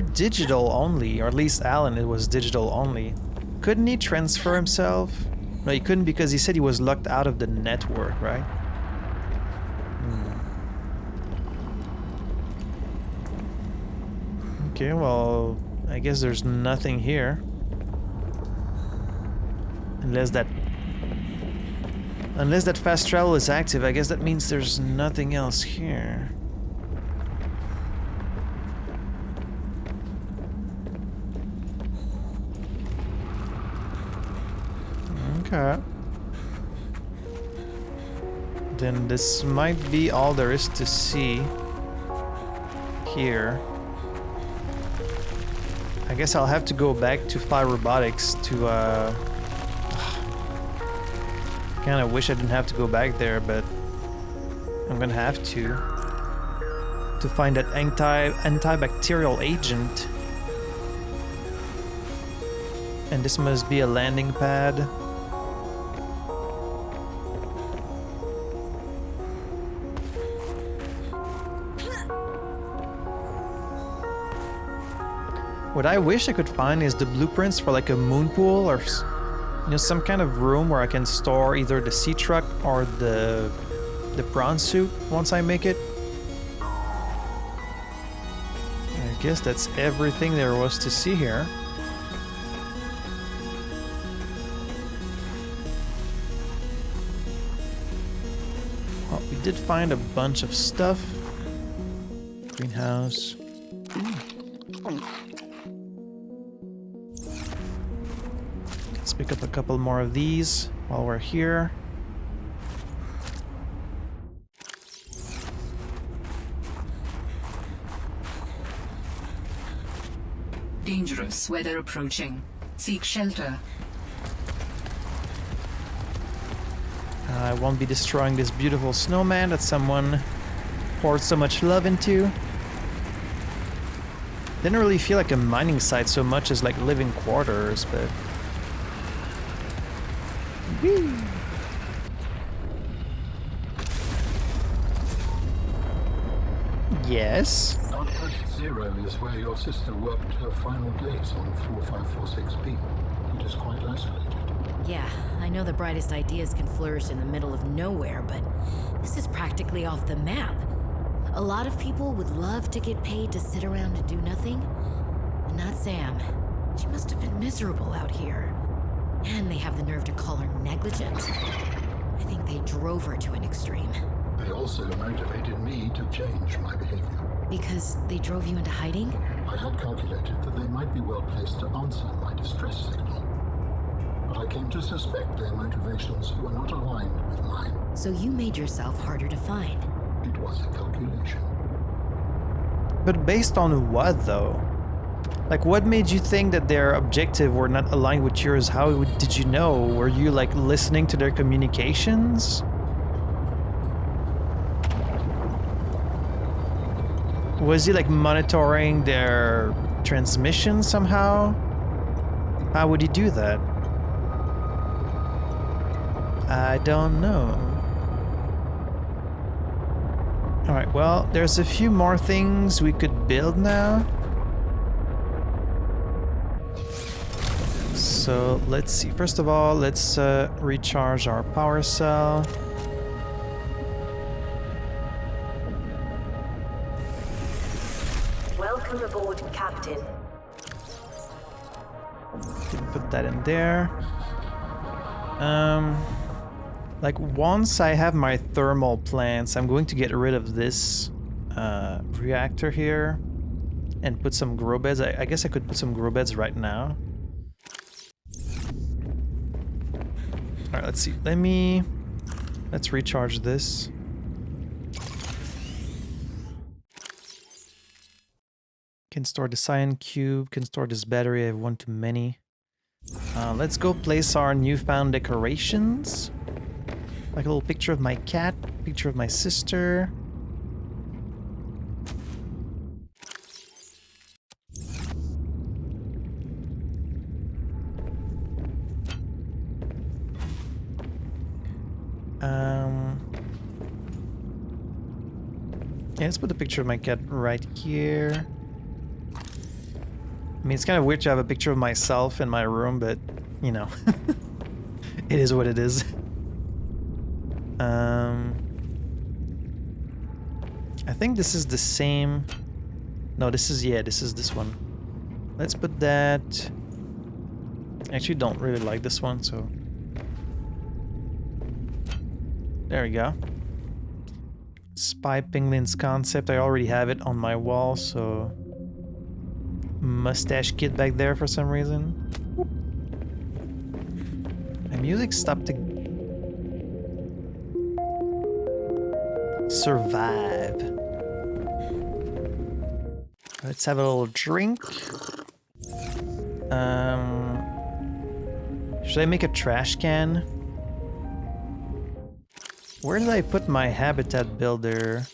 digital only, or at least Alan, it was digital only, couldn't he transfer himself? No, he couldn't because he said he was locked out of the network, right? Okay, well, I guess there's nothing here. Unless that fast travel is active, I guess that means there's nothing else here. Okay. Then this might be all there is to see here. I guess I'll have to go back to Phi Robotics to kind of wish I didn't have to go back there, but I'm gonna have to find that antibacterial agent. And this must be a landing pad. What I wish I could find is the blueprints for like a moon pool or some kind of room where I can store either the sea truck or the prawn suit once I make it. I guess that's everything there was to see here. Well, we did find a bunch of stuff. Greenhouse. Let's pick up a couple more of these while we're here. Dangerous weather approaching. Seek shelter. I won't be destroying this beautiful snowman that someone poured so much love into. Didn't really feel like a mining site so much as like living quarters, but... Whee! Yes? Outpost Zero is where your sister worked her final days on 4546B. It is quite isolated. Yeah, I know the brightest ideas can flourish in the middle of nowhere, but this is practically off the map. A lot of people would love to get paid to sit around and do nothing. But not Sam. She must have been miserable out here. And they have the nerve to call her negligent. I think they drove her to an extreme. They also motivated me to change my behavior. Because they drove you into hiding? I had calculated that they might be well placed to answer my distress signal. But I came to suspect their motivations were not aligned with mine. So you made yourself harder to find. It was a calculation. But based on what, though? Like, what made you think that their objective were not aligned with yours? How did you know? Were you, like, listening to their communications? Was he, like, monitoring their transmission somehow? How would he do that? I don't know. Alright, well, there's a few more things we could build now. So, let's see. First of all, let's recharge our power cell. Welcome aboard, Captain. Put that in there. Like, once I have my thermal plants, I'm going to get rid of this reactor here and put some grow beds. I guess I could put some grow beds right now. Alright, let's see. Let's recharge this. Can store the cyan cube, can store this battery. I have one too many. Let's go place our newfound decorations. Like a little picture of my cat, picture of my sister. Yeah, let's put the picture of my cat right here. I mean, it's kind of weird to have a picture of myself in my room, but, you know, it is what it is. I think this is the same. No, this is this one. Let's put that. I actually don't really like this one, so. There we go. Spy Pengling's concept. I already have it on my wall, so. Mustache kid back there for some reason. I The music stopped to survive. Let's have a little drink. Should I make a trash can? Where did I put my habitat builder?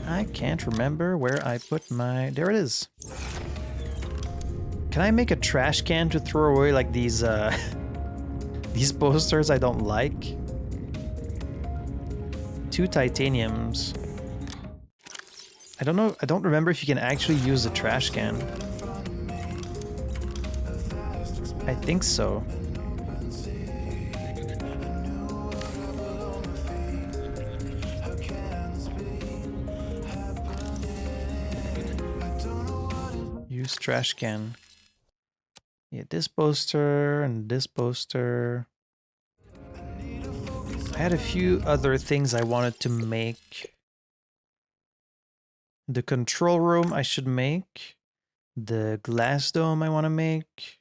I can't remember where I put my... There it is. Can I make a trash can to throw away like these these posters I don't like? 2 titaniums. I don't know, I don't remember if you can actually use a trash can. I think so. Use trash can. Yeah, this poster and this poster. I had a few other things I wanted to make. The control room I should make. The glass dome I want to make.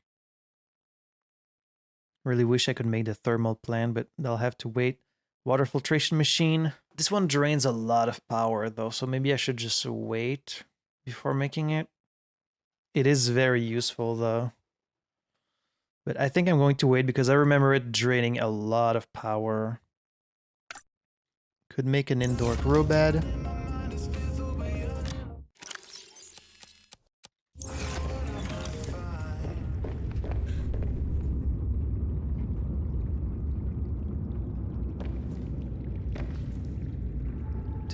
Really wish I could make the thermal plant, but they'll have to wait. Water filtration machine. This one drains a lot of power though, so maybe I should just wait before making it. It is very useful though. But I think I'm going to wait because I remember it draining a lot of power. Could make an indoor grow bed.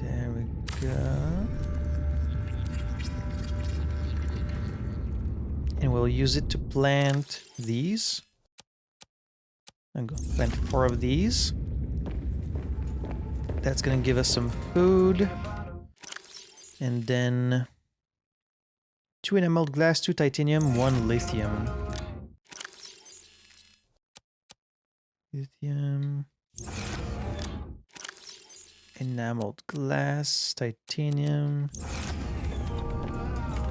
There we go. And we'll use it to plant these. I'm going to plant 4 of these. That's going to give us some food. And then 2 enameled glass, 2 titanium, 1 lithium. Lithium. Enameled glass, titanium.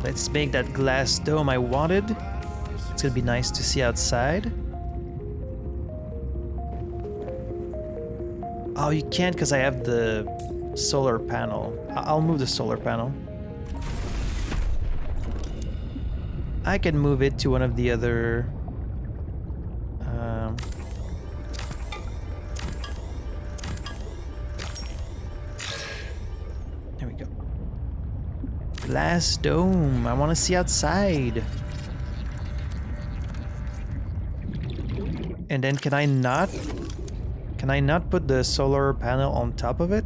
Let's make that glass dome I wanted. It's gonna be nice to see outside. Oh, you can't because I have the solar panel. I'll move the solar panel. I can move it to one of the other... There we go. Glass dome. I want to see outside. And then can I not put the solar panel on top of it?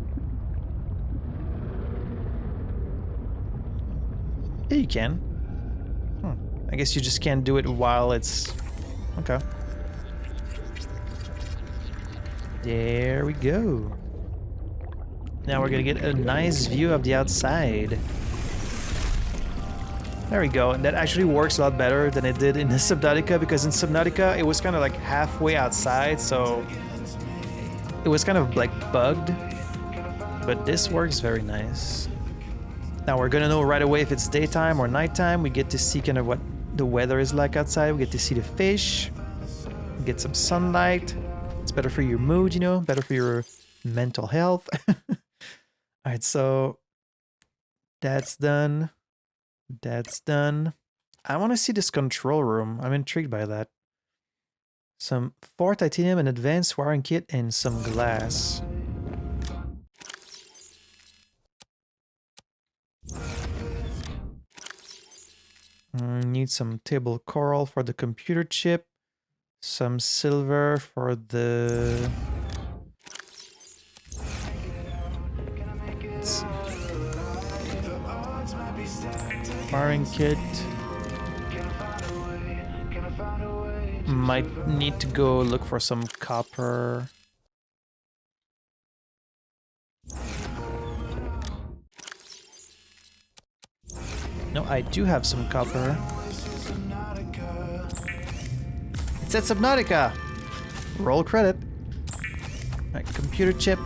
Yeah, you can. I guess you just can't do it while it's... Okay. There we go. Now we're gonna get a nice view of the outside. There we go. And that actually works a lot better than it did in the Subnautica, because in Subnautica it was kind of like halfway outside, so it was kind of like bugged. But this works very nice. Now we're gonna know right away if it's daytime or nighttime. We get to see kind of what the weather is like outside. We get to see the fish, get some sunlight. It's better for your mood, you know, better for your mental health. Alright, so that's done. That's done. I want to see this control room. I'm intrigued by that. Some 4 titanium, an advanced wiring kit, and some glass. Need some table coral for the computer chip. Some silver for the... Wiring kit. Might need to go look for some copper. No, I do have some copper. It's at Subnautica! Roll credit. Alright, computer chip.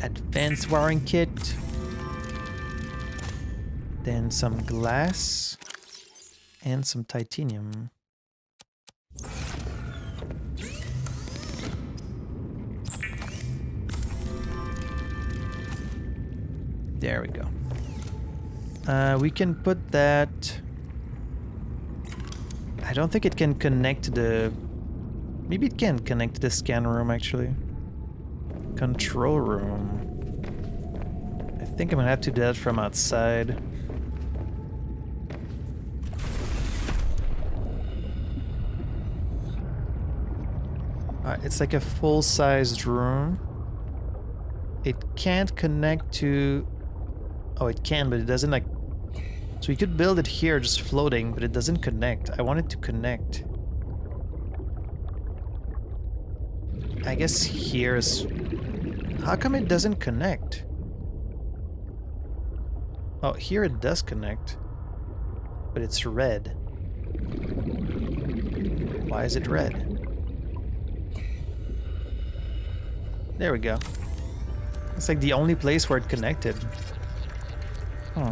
Advanced wiring kit. Then some glass. And some titanium. There we go. We can put that... I don't think it can connect to the... Maybe it can connect to the scan room, actually. Control room. I think I'm gonna have to do that from outside. It's like a full-sized room. It can't connect to... Oh, it can, but it doesn't like... So you could build it here just floating, but it doesn't connect. I want it to connect. I guess here's... How come it doesn't connect? Oh, here it does connect. But it's red. Why is it red? There we go. It's like the only place where it connected. Huh.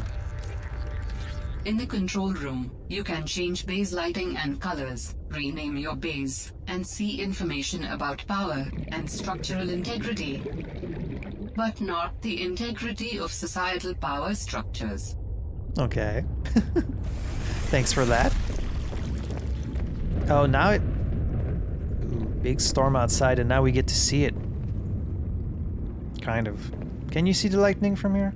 In the control room, you can change base lighting and colors, rename your base, and see information about power and structural integrity. But not the integrity of societal power structures. Okay. Thanks for that. Oh, now it... Ooh, big storm outside, and now we get to see it. Kind of. Can you see the lightning from here?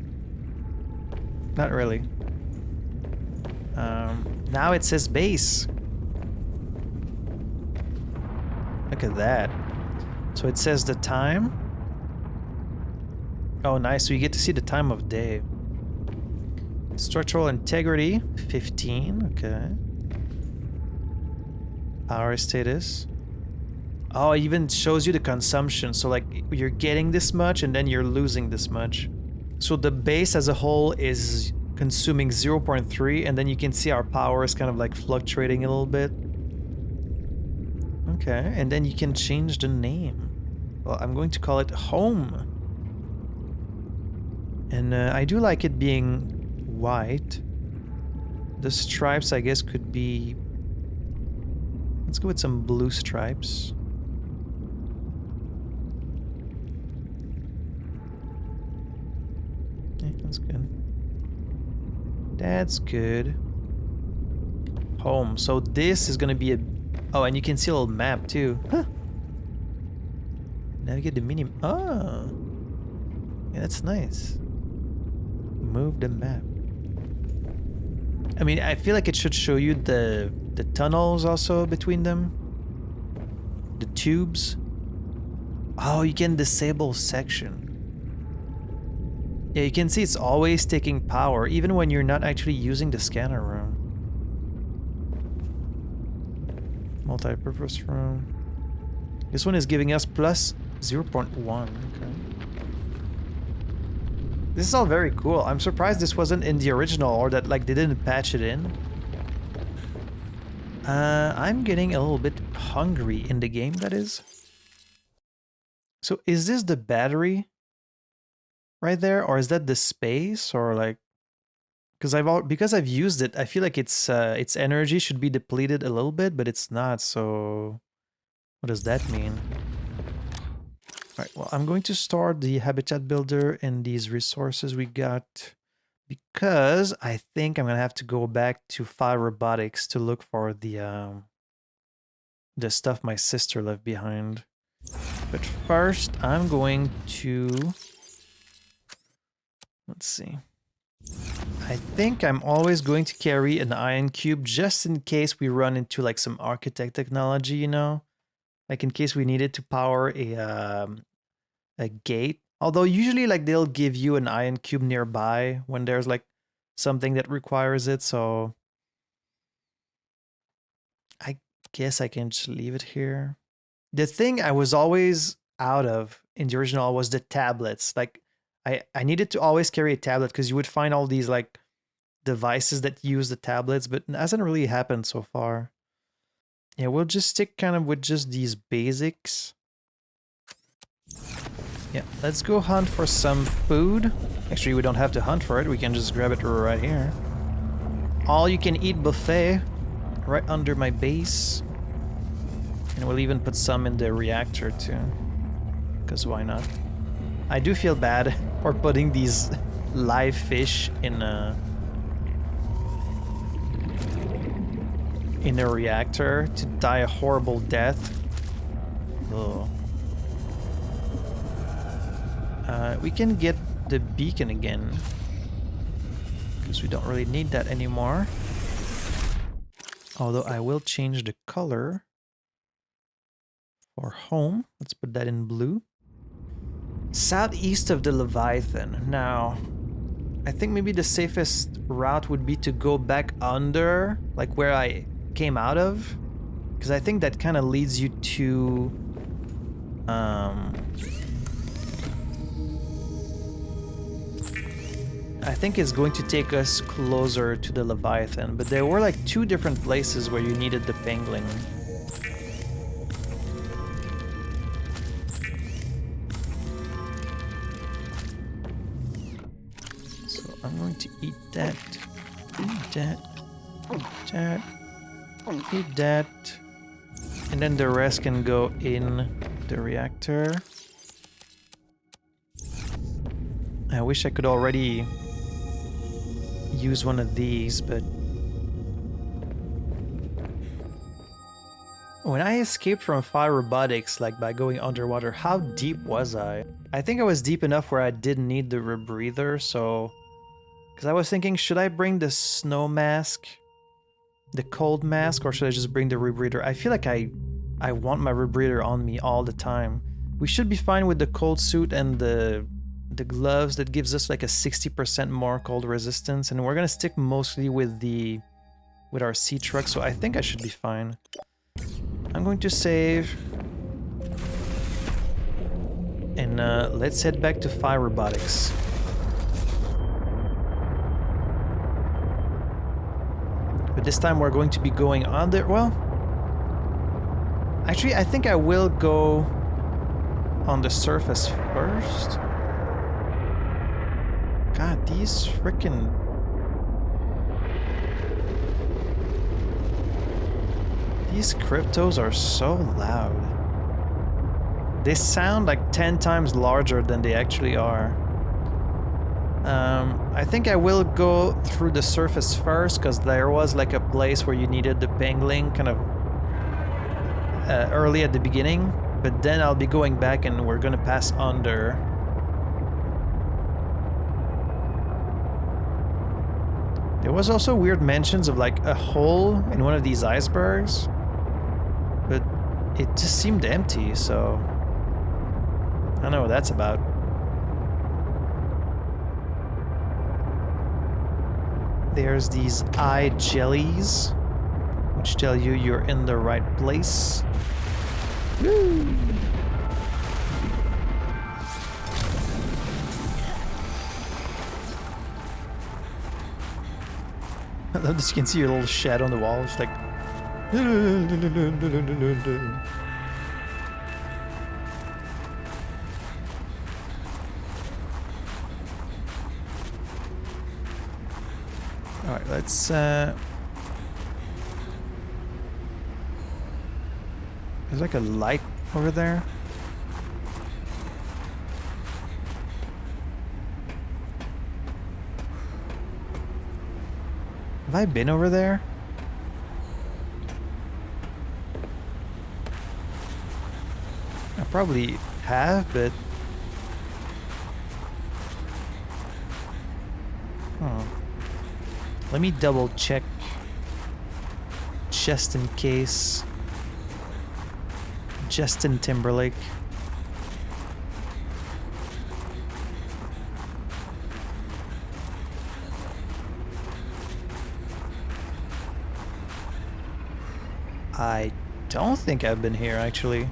Not really. Now it says base. Look at that. So it says the time. Oh, nice. So you get to see the time of day. Structural integrity, 15. Okay. Power status. Oh, it even shows you the consumption. So like you're getting this much and then you're losing this much. So the base as a whole is consuming 0.3, and then you can see our power is kind of like fluctuating a little bit. Okay, and then you can change the name. Well, I'm going to call it home. And I do like it being white. The stripes, I guess, could be... Let's go with some blue stripes. Yeah, that's good. That's good. Home. So this is gonna be a... Oh, and you can see a little map too. Huh. Navigate the mini... Oh! Yeah, that's nice. Move the map. I mean, I feel like it should show you the tunnels also between them. The tubes. Oh, you can disable section. Yeah, you can see it's always taking power, even when you're not actually using the scanner room. Multi-purpose room. This one is giving us plus 0.1. Okay. This is all very cool. I'm surprised this wasn't in the original, or that like they didn't patch it in. I'm getting a little bit hungry in the game, that is. So is this the battery right there, or is that the space, or like... Because I've used it, I feel like its energy should be depleted a little bit, but it's not. So what does that mean? All right, well, I'm going to store the habitat builder and these resources we got, because I think I'm gonna have to go back to Phi Robotics to look for the stuff my sister left behind. But first, I'm going to... Let's see. I think I'm always going to carry an ion cube just in case we run into like some architect technology, you know? Like in case we needed to power a gate. Although usually like they'll give you an ion cube nearby when there's like something that requires it, so I guess I can just leave it here. The thing I was always out of in the original was the tablets. Like I needed to always carry a tablet because you would find all these like devices that use the tablets, but it hasn't really happened so far. Yeah, we'll just stick kind of with just these basics. Yeah, let's go hunt for some food. Actually, we don't have to hunt for it. We can just grab it right here. All you can eat buffet. right under my base. And we'll even put some in the reactor too. Because why not? I do feel bad for putting these live fish in a reactor to die a horrible death. Oh. We can get the beacon again. Because we don't really need that anymore. Although I will change the color for home. Let's put that in blue. Southeast of the Leviathan. Now, I think maybe the safest route would be to go back under, like where I came out of. Because I think that kind of leads you to... I think it's going to take us closer to the Leviathan, but there were like 2 different places where you needed the Pengling. So I'm going to eat that, eat that, eat that, eat that, and then the rest can go in the reactor. I wish I could already use one of these, but when I escaped from Phi Robotics, like by going underwater, how deep was I? I think I was deep enough where I didn't need the rebreather, so... Because I was thinking, should I bring the snow mask, the cold mask, or should I just bring the rebreather? I feel like I want my rebreather on me all the time. We should be fine with the cold suit and the gloves that gives us like a 60% more cold resistance, and we're gonna stick mostly with our sea truck, so I think I should be fine. I'm going to save, and let's head back to Phi Robotics. But this time we're going to be going on there. Well, actually, I think I will go on the surface first. God, these frickin'... These cryptos are so loud. They sound like 10 times larger than they actually are. I think I will go through the surface first, because there was like a place where you needed the Pengling kind of early at the beginning. But then I'll be going back and we're gonna pass under. There was also weird mentions of like a hole in one of these icebergs, but it just seemed empty, so I don't know what that's about. There's these eye jellies, which tell you you're in the right place. Woo! I love this. You can see your little shadow on the wall. It's like... Alright, let's... There's like a light over there. Have I been over there? I probably have, but... Oh. Let me double check. Just in case. Justin Timberlake. I don't think I've been here, actually.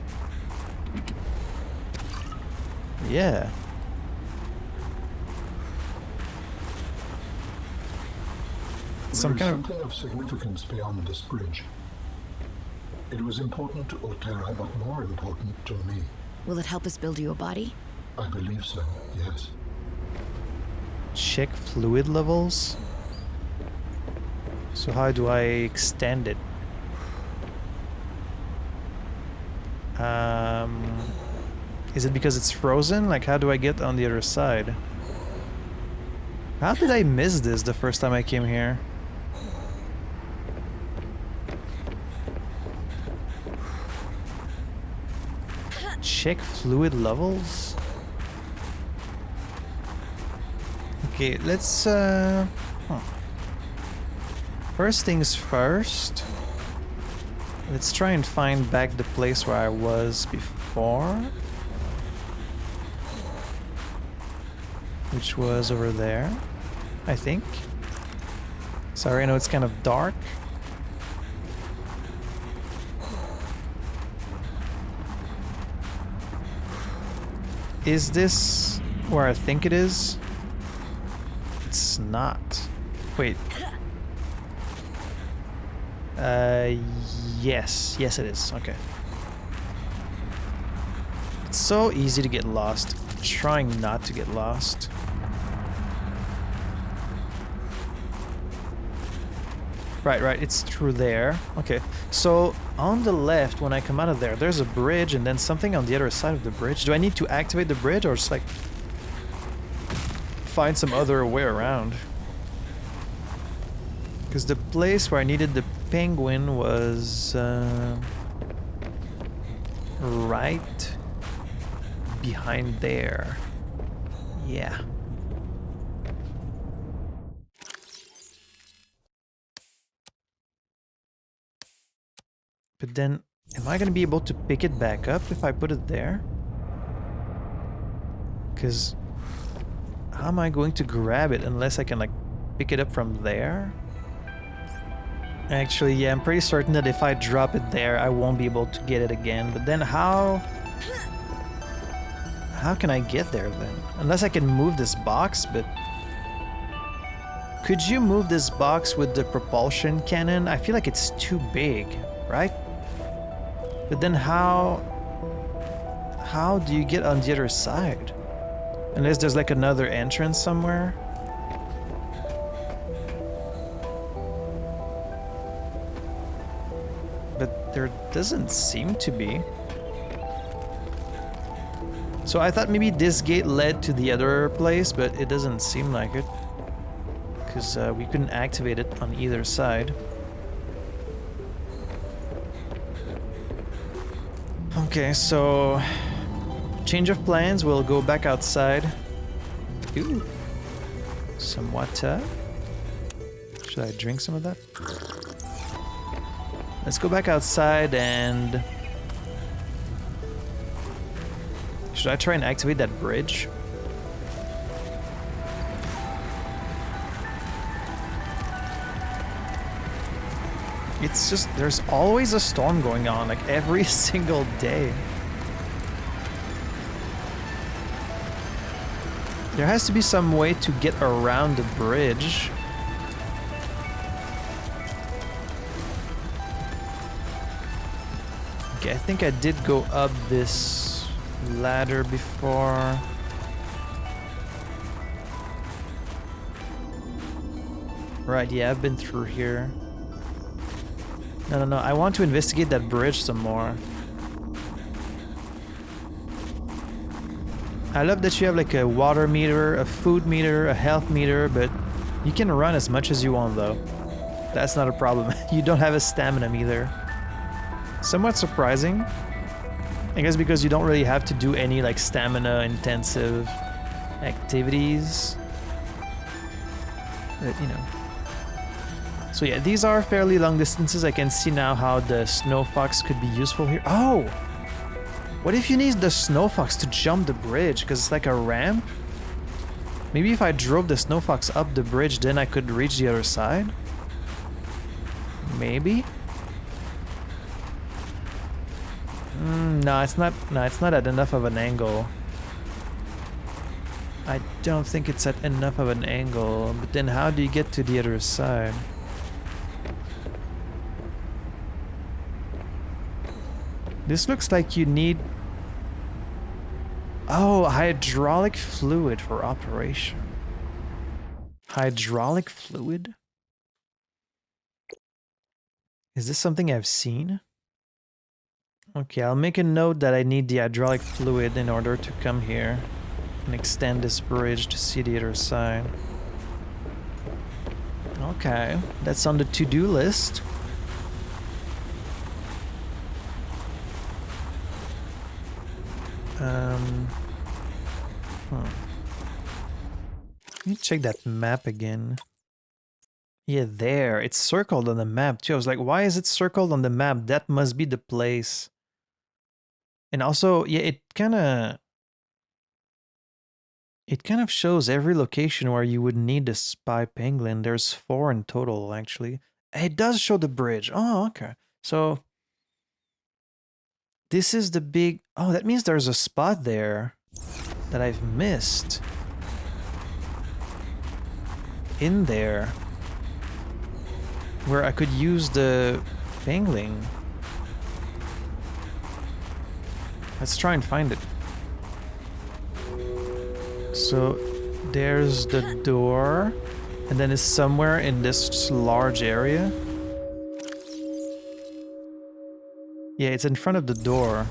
Yeah. There is something of significance beyond this bridge. It was important to Altera, but more important to me. Will it help us build you a body? I believe so, yes. Check fluid levels. So how do I extend it? Is it because it's frozen? Like, how do I get on the other side? How did I miss this the first time I came here? Check fluid levels? Okay, let's first things first. Let's try and find back the place where I was before. Which was over there, I think. Sorry, I know it's kind of dark. Is this where I think it is? It's not. Wait. Yes. Yes, it is. Okay. It's so easy to get lost. I'm trying not to get lost. Right, it's through there. Okay, so on the left, when I come out of there, there's a bridge and then something on the other side of the bridge. Do I need to activate the bridge or just like find some other way around? Because the place where I needed the penguin was right behind there. Yeah. But then, am I gonna be able to pick it back up if I put it there? Because how am I going to grab it unless I can like pick it up from there? Actually, yeah, I'm pretty certain that if I drop it there, I won't be able to get it again. But then how can I get there then? Unless I can move this box, but could you move this box with the propulsion cannon? I feel like it's too big, right? But then how do you get on the other side? Unless there's like another entrance somewhere. But there doesn't seem to be. So I thought maybe this gate led to the other place, but it doesn't seem like it. Because we couldn't activate it on either side. Okay, so change of plans, we'll go back outside. Ooh, some water. Should I drink some of that? Let's go back outside and... Should I try and activate that bridge? It's just, there's always a storm going on, like every single day. There has to be some way to get around the bridge. Okay, I think I did go up this ladder before. Right, yeah, I've been through here. No, I want to investigate that bridge some more. I love that you have like a water meter, a food meter, a health meter, but you can run as much as you want though. That's not a problem. You don't have a stamina meter. Somewhat surprising. I guess because you don't really have to do any like stamina intensive activities. But, you know. So yeah, these are fairly long distances. I can see now how the snow fox could be useful here. Oh! What if you need the snow fox to jump the bridge? Because it's like a ramp? Maybe if I drove the snow fox up the bridge, then I could reach the other side? Maybe? No, it's not at enough of an angle. I don't think it's at enough of an angle. But then how do you get to the other side? This looks like you need... Oh, hydraulic fluid for operation. Hydraulic fluid? Is this something I've seen? Okay, I'll make a note that I need the hydraulic fluid in order to come here and extend this bridge to see the other side. Okay, that's on the to-do list. Let me check that map again. Yeah, there. It's circled on the map too. I was like, why is it circled on the map? That must be the place. And also, yeah, it kind of shows every location where you would need the spy pangolin. There's 4 in total, actually. It does show the bridge. Oh, okay. So this is the big... Oh, that means there's a spot there that I've missed. In there. Where I could use the Pengling. Let's try and find it. So there's the door, and then it's somewhere in this large area. Yeah, it's in front of the door.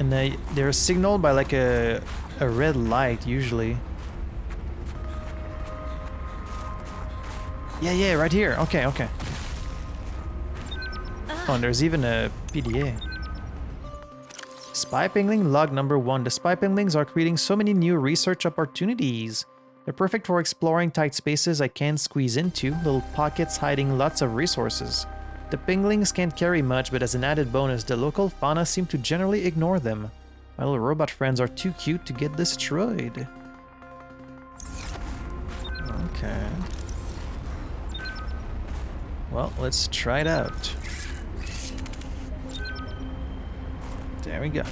And they're signaled by like a red light usually. Yeah, right here. Okay. Oh, and there's even a PDA. Spy Pengling log number 1. The Spy Penglings are creating so many new research opportunities. They're perfect for exploring tight spaces I can't squeeze into, little pockets hiding lots of resources. The Penglings can't carry much, but as an added bonus, the local fauna seem to generally ignore them. My little robot friends are too cute to get destroyed. Okay. Well, let's try it out. There we go.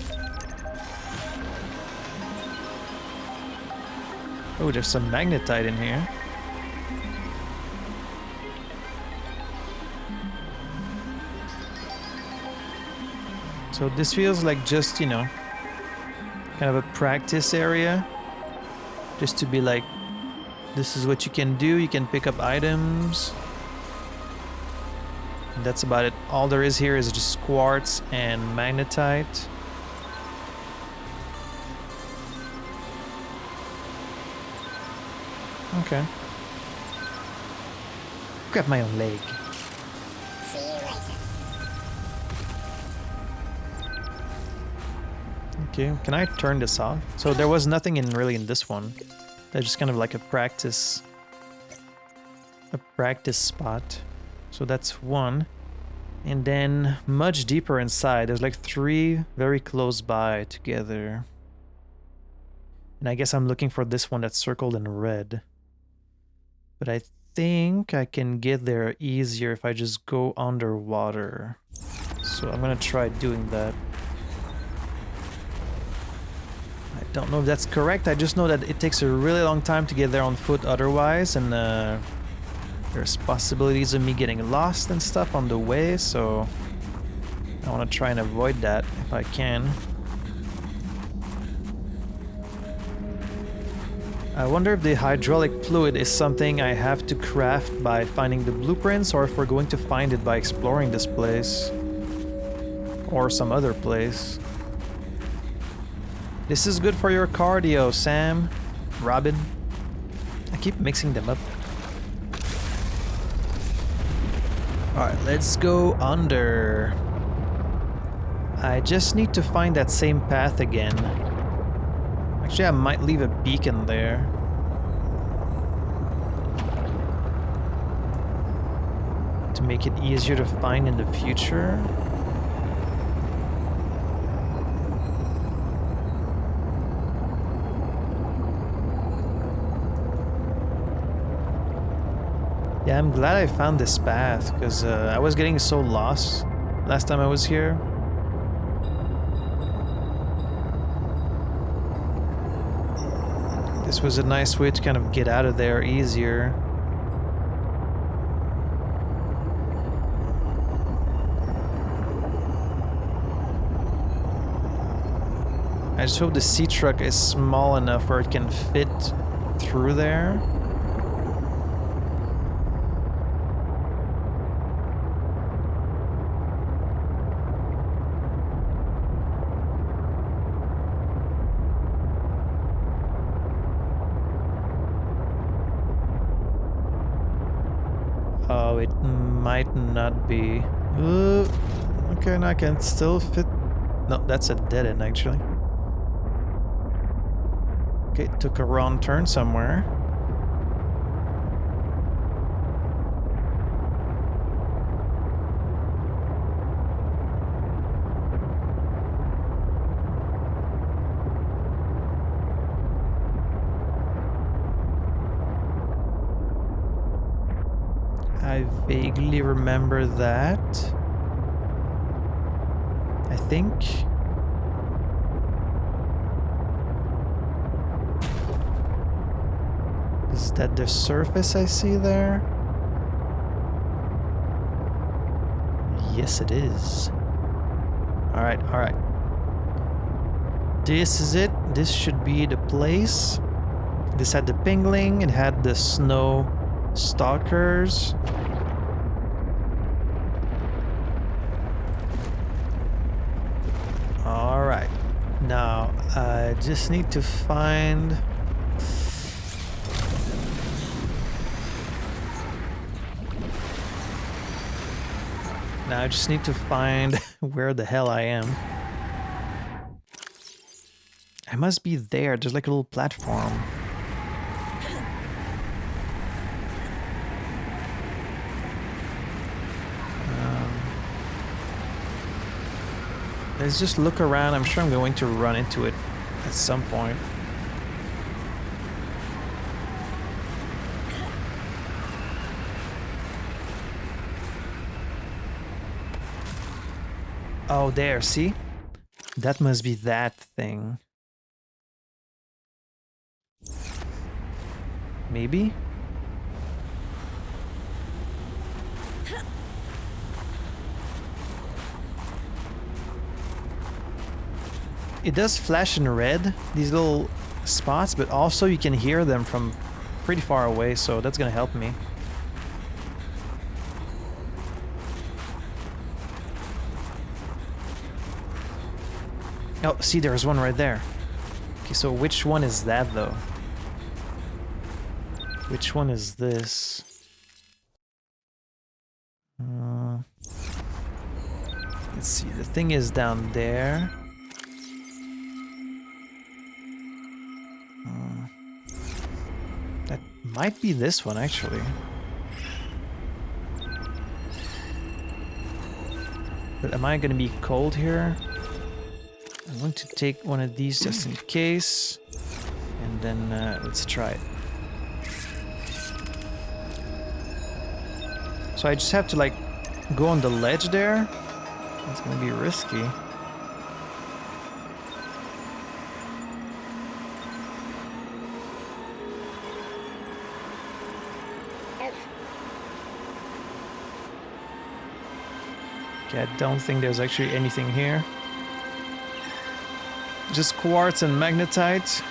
Oh, there's some magnetite in here. So this feels like just, you know, kind of a practice area. Just to be like, this is what you can do. You can pick up items. And that's about it. All there is here is just quartz and magnetite. Okay. Grab my own leg. See you later. Okay, can I turn this off? So there was nothing really in this one. That's just kind of like a practice spot. So that's one. And then much deeper inside, there's like 3 very close by together. And I guess I'm looking for this one that's circled in red. But I think I can get there easier if I just go underwater. So I'm gonna try doing that. I don't know if that's correct. I just know that it takes a really long time to get there on foot otherwise, and there's possibilities of me getting lost and stuff on the way, so I want to try and avoid that if I can. I wonder if the hydraulic fluid is something I have to craft by finding the blueprints, or if we're going to find it by exploring this place. Or some other place. This is good for your cardio, Sam. Robin. I keep mixing them up. Alright, let's go under. I just need to find that same path again. Actually, I might leave a beacon there. To make it easier to find in the future. Yeah, I'm glad I found this path, because I was getting so lost last time I was here. This was a nice way to kind of get out of there easier. I just hope the sea truck is small enough where it can fit through there. Oh, it might not be. Okay, and I can still fit. No, that's a dead end actually. Okay, took a wrong turn somewhere. I vaguely remember that. I think. Is that the surface I see there? Yes, it is. Alright, alright. This is it. This should be the place. This had the Pengling, it had the snow stalkers. Alright. Now, I just need to find... Now I just need to find where the hell I am. I must be there. There's like a little platform. Let's just look around. I'm sure I'm going to run into it at some point. Oh, there, see? That must be that thing. Maybe? It does flash in red, these little spots, but also you can hear them from pretty far away, so that's gonna help me. Oh, see, there's one right there. Okay, so which one is that, though? Which one is this? Let's see, the thing is down there. That might be this one, actually. But am I gonna be cold here? I'm going to take one of these just in case. And then let's try it. So I just have to like go on the ledge there. It's gonna be risky. Okay, I don't think there's actually anything here. Just quartz and magnetite.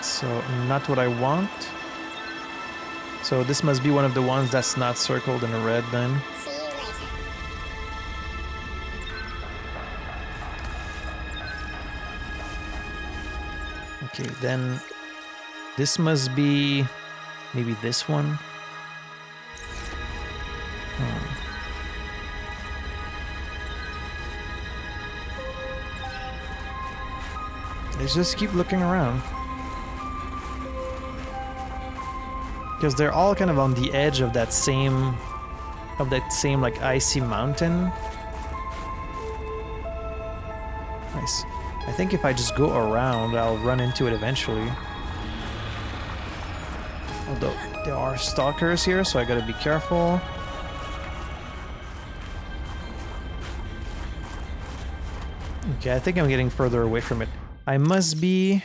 So not what I want. So this must be one of the ones that's not circled in red then. See you later. Okay, then this must be maybe this one. Let's just keep looking around. Because they're all kind of on the edge of that same like icy mountain. Nice. I think if I just go around, I'll run into it eventually. Although there are stalkers here, so I gotta be careful. Okay, I think I'm getting further away from it. I must be...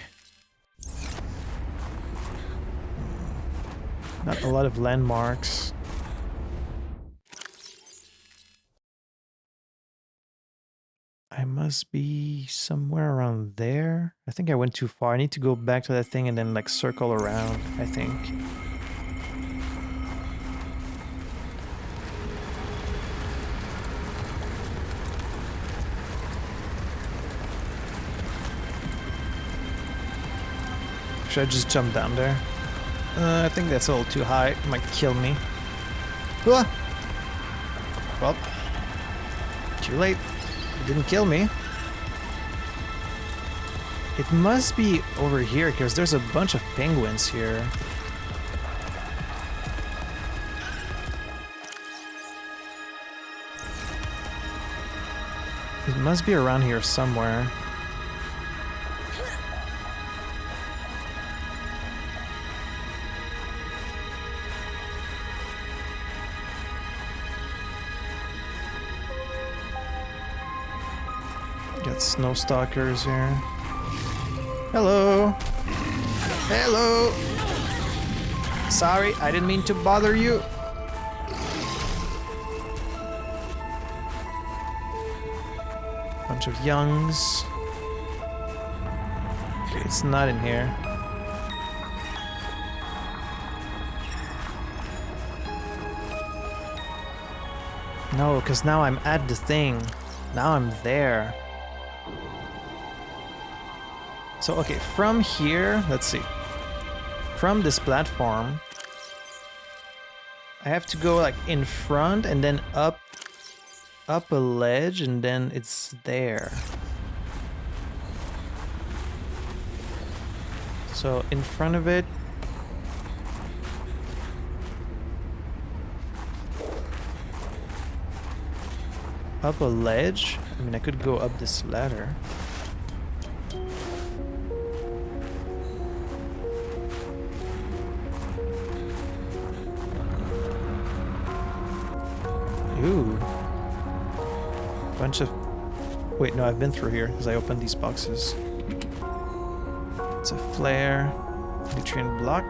Not a lot of landmarks. I must be somewhere around there. I think I went too far. I need to go back to that thing and then like circle around, I think. Should I just jump down there? I think that's a little too high. It might kill me. Ah! Well, too late. It didn't kill me. It must be over here because there's a bunch of penguins here. It must be around here somewhere. Got snow stalkers here. Hello. Hello. Sorry, I didn't mean to bother you. Bunch of youngs. Okay, it's not in here. No, because now I'm at the thing. Now I'm there. So, okay, from here, let's see. From this platform, I have to go like in front and then up a ledge and then it's there. So in front of it, up a ledge. I mean, I could go up this ladder. Ooh. Bunch of... Wait, no, I've been through here because I opened these boxes. It's a flare, nutrient block,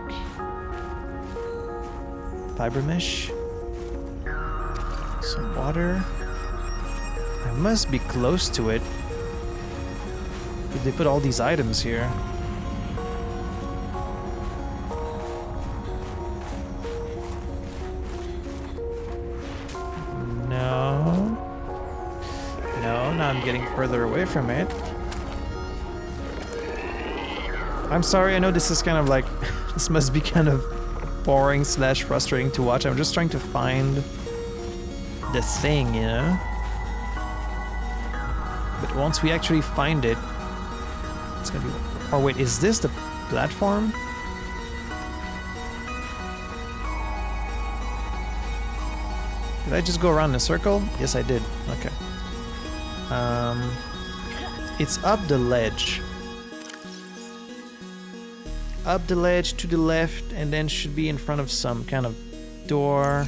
fiber mesh, some water. I must be close to it. Did they put all these items here? Now I'm getting further away from it. I'm sorry, I know this is kind of like... this must be kind of boring / frustrating to watch. I'm just trying to find the thing, you know? But once we actually find it, it's gonna be... Oh wait, is this the platform? Did I just go around in a circle? Yes, I did. Okay. It's up the ledge. Up the ledge to the left, and then should be in front of some kind of door.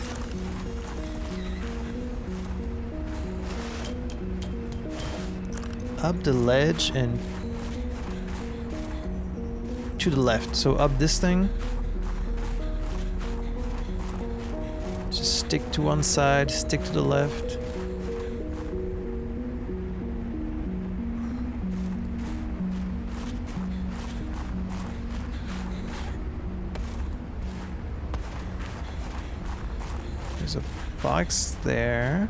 Up the ledge and to the left. So up this thing. Just stick to one side, stick to the left. There's a box there.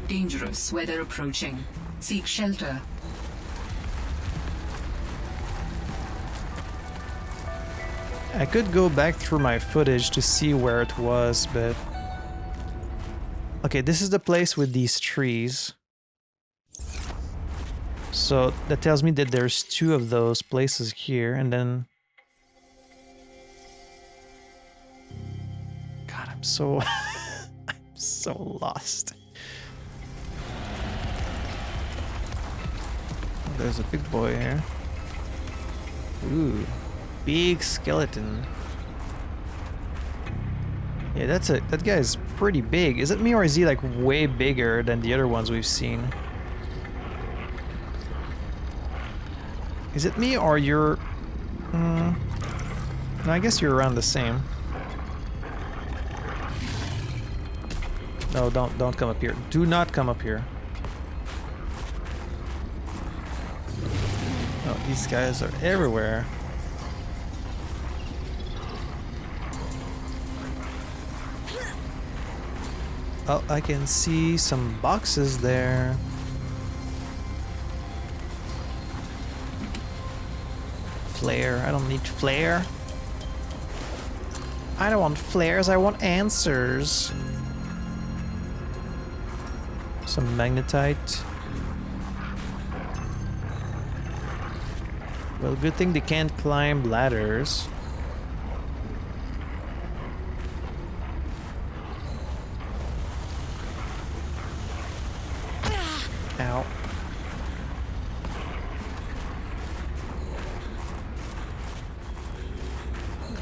Dangerous weather approaching. Seek shelter. I could go back through my footage to see where it was, but... Okay, this is the place with these trees. So that tells me that there's 2 of those places here, and then... God, I'm so... I'm so lost. Oh, there's a big boy here. Ooh. Big skeleton. Yeah, that guy is pretty big. Is it me or is he like way bigger than the other ones we've seen? Is it me or you're... No, I guess you're around the same. No, don't come up here. Do not come up here. Oh, these guys are everywhere. Oh, I can see some boxes there. flare. I don't need flare. I don't want flares, I want answers. Some magnetite. Well, good thing they can't climb ladders. Ow.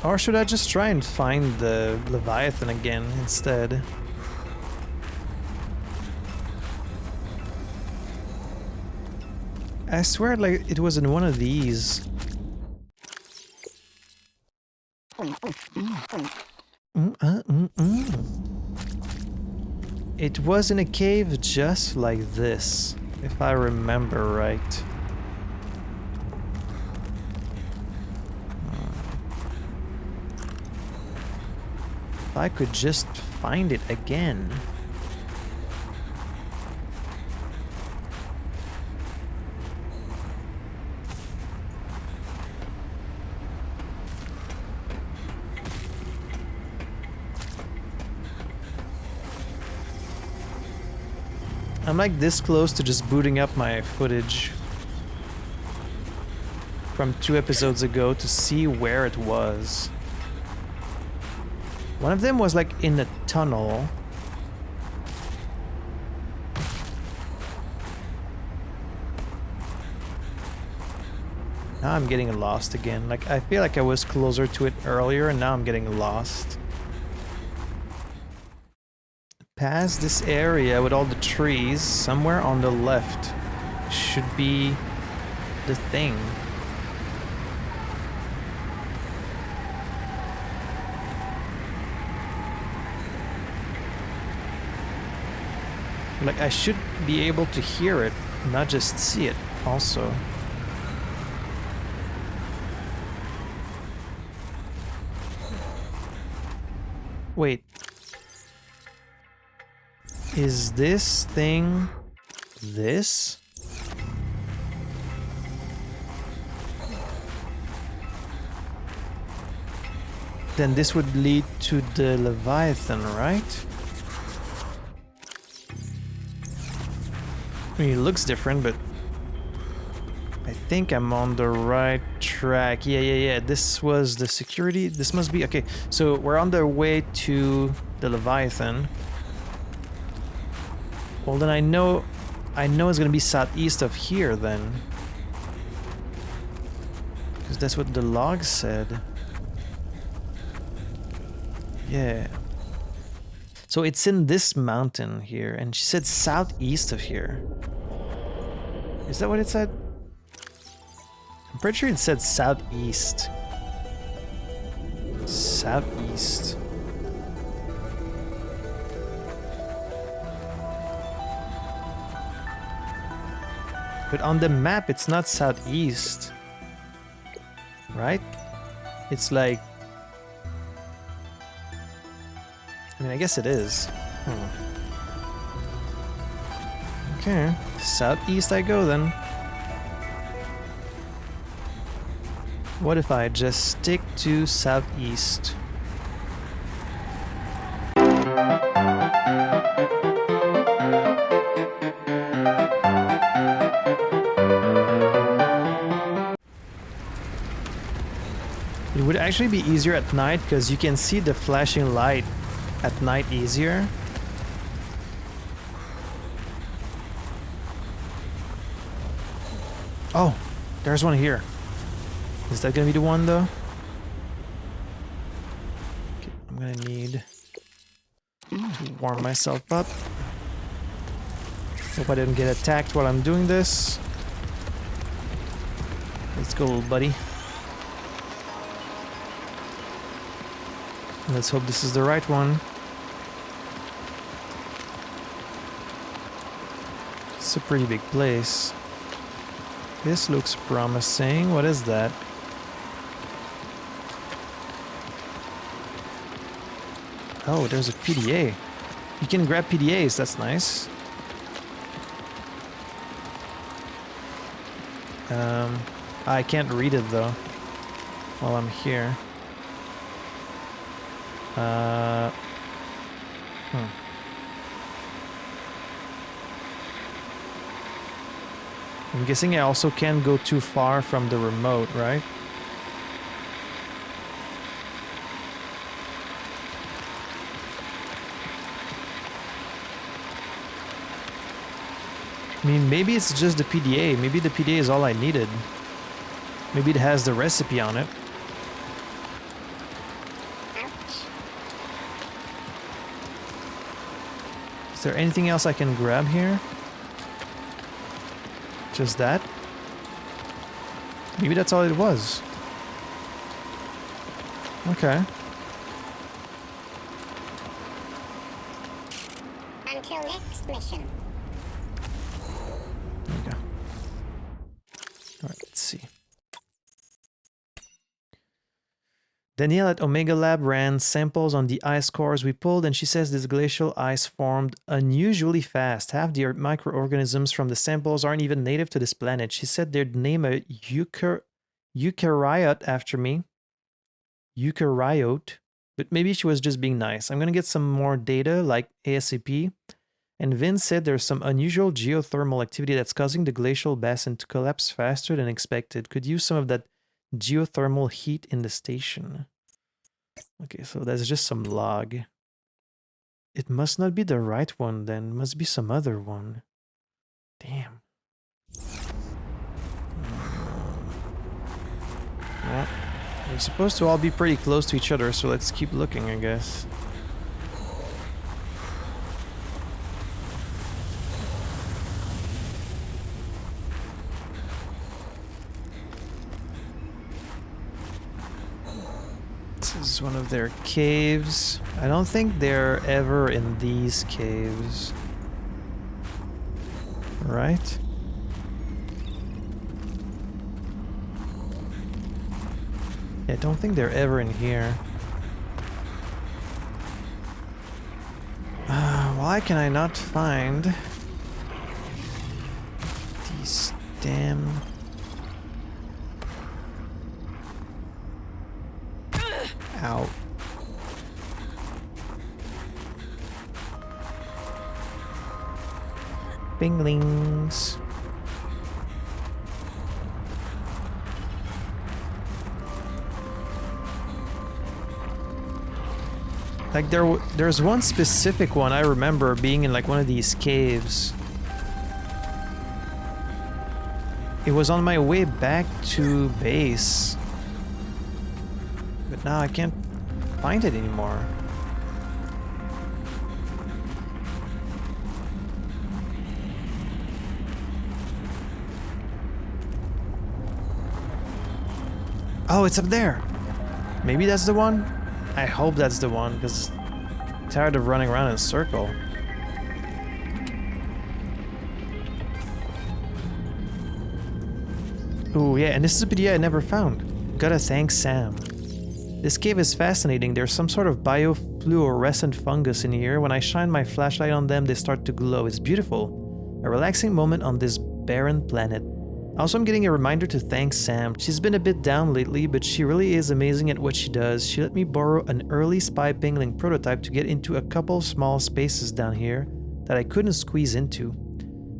Or should I just try and find the Leviathan again instead? I swear like it was in one of these. It was in a cave just like this, if I remember right. If I could just find it again. I'm like this close to just booting up my footage from 2 episodes ago to see where it was. One of them was like in a tunnel. Now I'm getting lost again. Like I feel like I was closer to it earlier and now I'm getting lost. Past this area with all the trees, somewhere on the left should be the thing. Like I should be able to hear it, not just see it also. Wait. Is this thing this? Then this would lead to the Leviathan, right? I mean, it looks different, but I think I'm on the right track. Yeah. This was the security. This must be... Okay, so we're on the way to the Leviathan. Well, then I know it's gonna be southeast of here then. Because that's what the log said. Yeah. So it's in this mountain here, and she said southeast of here. Is that what it said? I'm pretty sure it said southeast. Southeast. But on the map, it's not southeast. Right? It's like... I mean, I guess it is. Okay. Southeast I go then. What if I just stick to southeast? It would actually be easier at night because you can see the flashing light at night easier. Oh, there's one here. Is that gonna be the one though? Okay, I'm gonna need to warm myself up. Hope I didn't get attacked while I'm doing this. Let's go, little buddy. Let's hope this is the right one. It's a pretty big place. This looks promising. What is that? Oh, there's a PDA. You can grab PDAs, that's nice. I can't read it though. while I'm here. I'm guessing I also can't go too far from the remote, right? I mean, maybe it's just the PDA. Maybe the PDA is all I needed. Maybe it has the recipe on it. Is there anything else I can grab here? Just that? Maybe that's all it was. Okay. Until next mission. There we go. Alright, let's see. Danielle at Omega Lab ran samples on the ice cores we pulled, and she says this glacial ice formed unusually fast. Half the microorganisms from the samples aren't even native to this planet. She said they'd name a eukaryote after me. Eukaryote. But maybe she was just being nice. I'm gonna get some more data, like ASAP. And Vin said there's some unusual geothermal activity that's causing the glacial basin to collapse faster than expected. Could use some of that geothermal heat in the station. Okay, so that's just some log. It must not be the right one then. It must be some other one. Damn. Well, they're supposed to all be pretty close to each other, so let's keep looking, I guess. This is one of their caves. I don't think they're ever in these caves. Right? I don't think they're ever in here. Why can I not find these damn... Ow. Penglings. Like there's one specific one I remember being in like one of these caves. It was on my way back to base. But now I can't find it anymore. Oh, it's up there. Maybe that's the one? I hope that's the one, because I'm tired of running around in a circle. Ooh, yeah, and this is a video I never found. Gotta thank Sam. This cave is fascinating. There's some sort of biofluorescent fungus in here. When I shine my flashlight on them, they start to glow. It's beautiful. A relaxing moment on this barren planet. Also, I'm getting a reminder to thank Sam. She's been a bit down lately, but she really is amazing at what she does. She let me borrow an early Spy Pengling prototype to get into a couple small spaces down here that I couldn't squeeze into.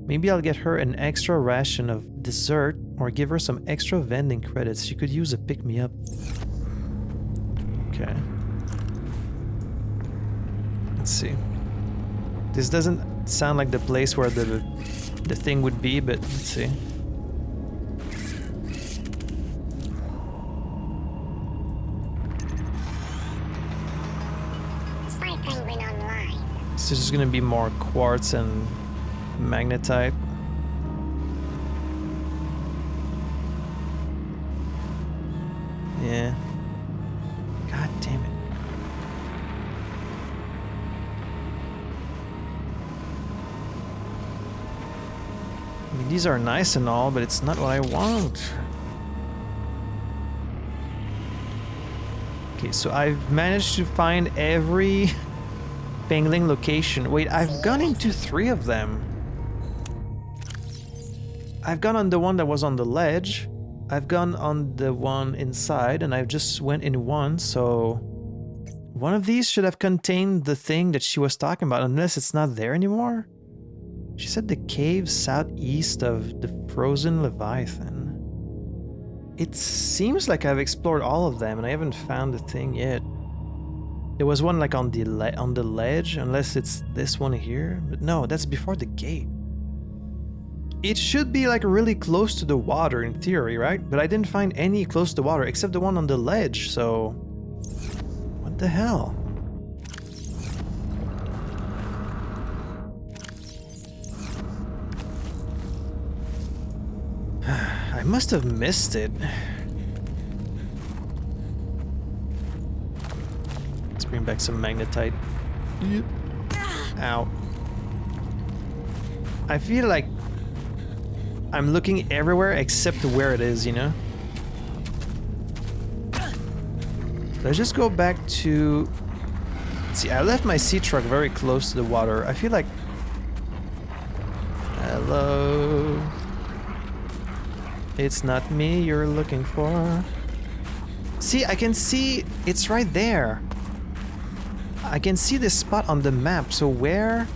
Maybe I'll get her an extra ration of dessert or give her some extra vending credits. She could use a pick-me-up. Okay. Let's see. This doesn't sound like the place where the thing would be, but let's see. So there's gonna be more quartz and magnetite. Yeah. God damn it. I mean, these are nice and all, but it's not what I want. Okay, so I've managed to find every Pengling location. Wait, I've gone into 3 of them. I've gone on the one that was on the ledge. I've gone on the one inside and I've just went in one, so one of these should have contained the thing that she was talking about, unless it's not there anymore. She said the cave southeast of the frozen Leviathan. It seems like I've explored all of them and I haven't found the thing yet. There was one like on the ledge, unless it's this one here. But no, that's before the gate. It should be like really close to the water in theory, right? But I didn't find any close to the water except the one on the ledge, so... What the hell? I must have missed it. Let's bring back some magnetite. Yep. Ow. I feel like I'm looking everywhere except where it is, you know? Let's just go back to... See, I left my sea truck very close to the water. I feel like... Hello? It's not me you're looking for. See, I can see it's right there. I can see this spot on the map, so where?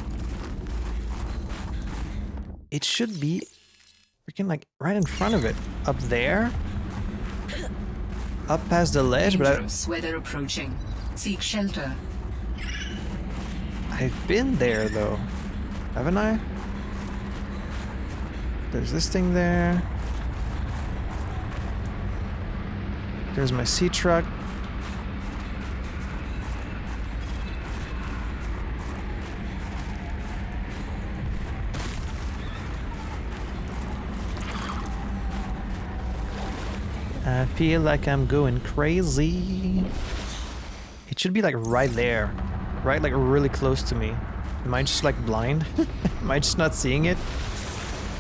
It should be freaking like right in front of it. Up there? Up past the ledge, Dangerous weather approaching. Seek shelter. I've been there though. Haven't I? There's this thing there. There's my sea truck. I feel like I'm going crazy. It should be like right there. Right, like really close to me. Am I just like blind? Am I just not seeing it?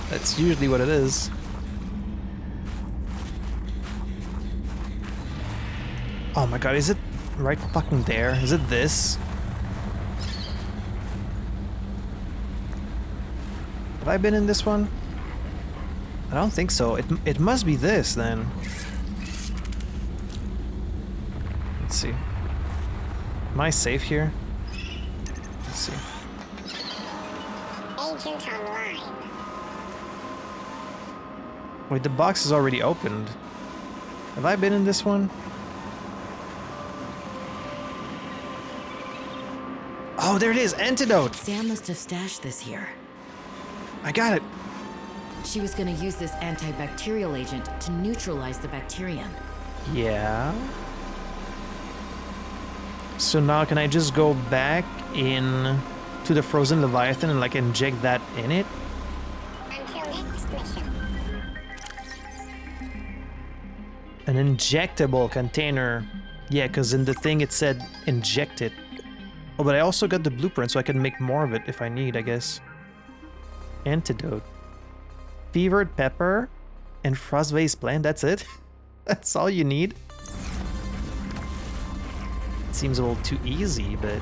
That's usually what it is. Oh my god, is it right fucking there? Is it this? Have I been in this one? I don't think so. It must be this then. Let's see. Am I safe here? Let's see. Agent online. Wait, the box is already opened. Have I been in this one? Oh, there it is! Antidote! Sam must have stashed this here. I got it! She was gonna use this antibacterial agent to neutralize the bacterium. Yeah. So now can I just go back in to the frozen Leviathan and like inject that in it? Until next mission. An injectable container. Yeah, because in the thing it said inject it. Oh, but I also got the blueprint so I can make more of it if I need, I guess. Antidote. Fevered pepper and frost vase plant, that's it? That's all you need? It seems a little too easy, but...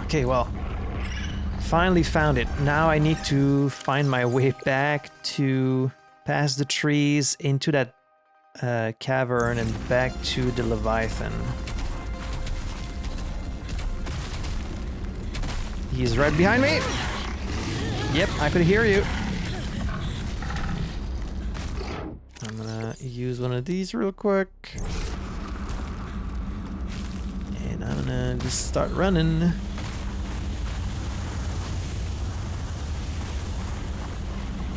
Okay, well. Finally found it. Now I need to find my way back to past the trees into that cavern and back to the Leviathan. He's right behind me! Yep, I could hear you. I'm gonna use one of these real quick. And I'm gonna just start running.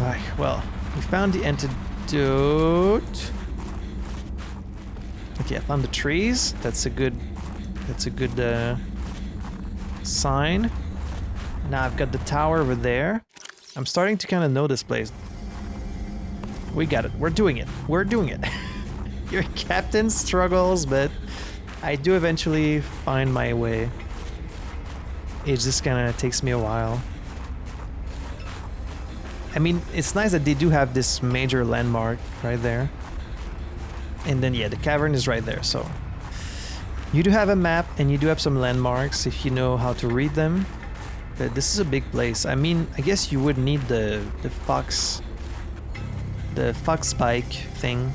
Alright, well, we found the antidote. Okay, I found the trees. That's a good sign. Now I've got the tower over there. I'm starting to kind of know this place. We got it. We're doing it. We're doing it. Your captain struggles, but I do eventually find my way. It just kind of takes me a while. I mean, it's nice that they do have this major landmark right there. And then, yeah, the cavern is right there, so... You do have a map, and you do have some landmarks if you know how to read them. But this is a big place. I mean, I guess you would need the fox the fox spike thing.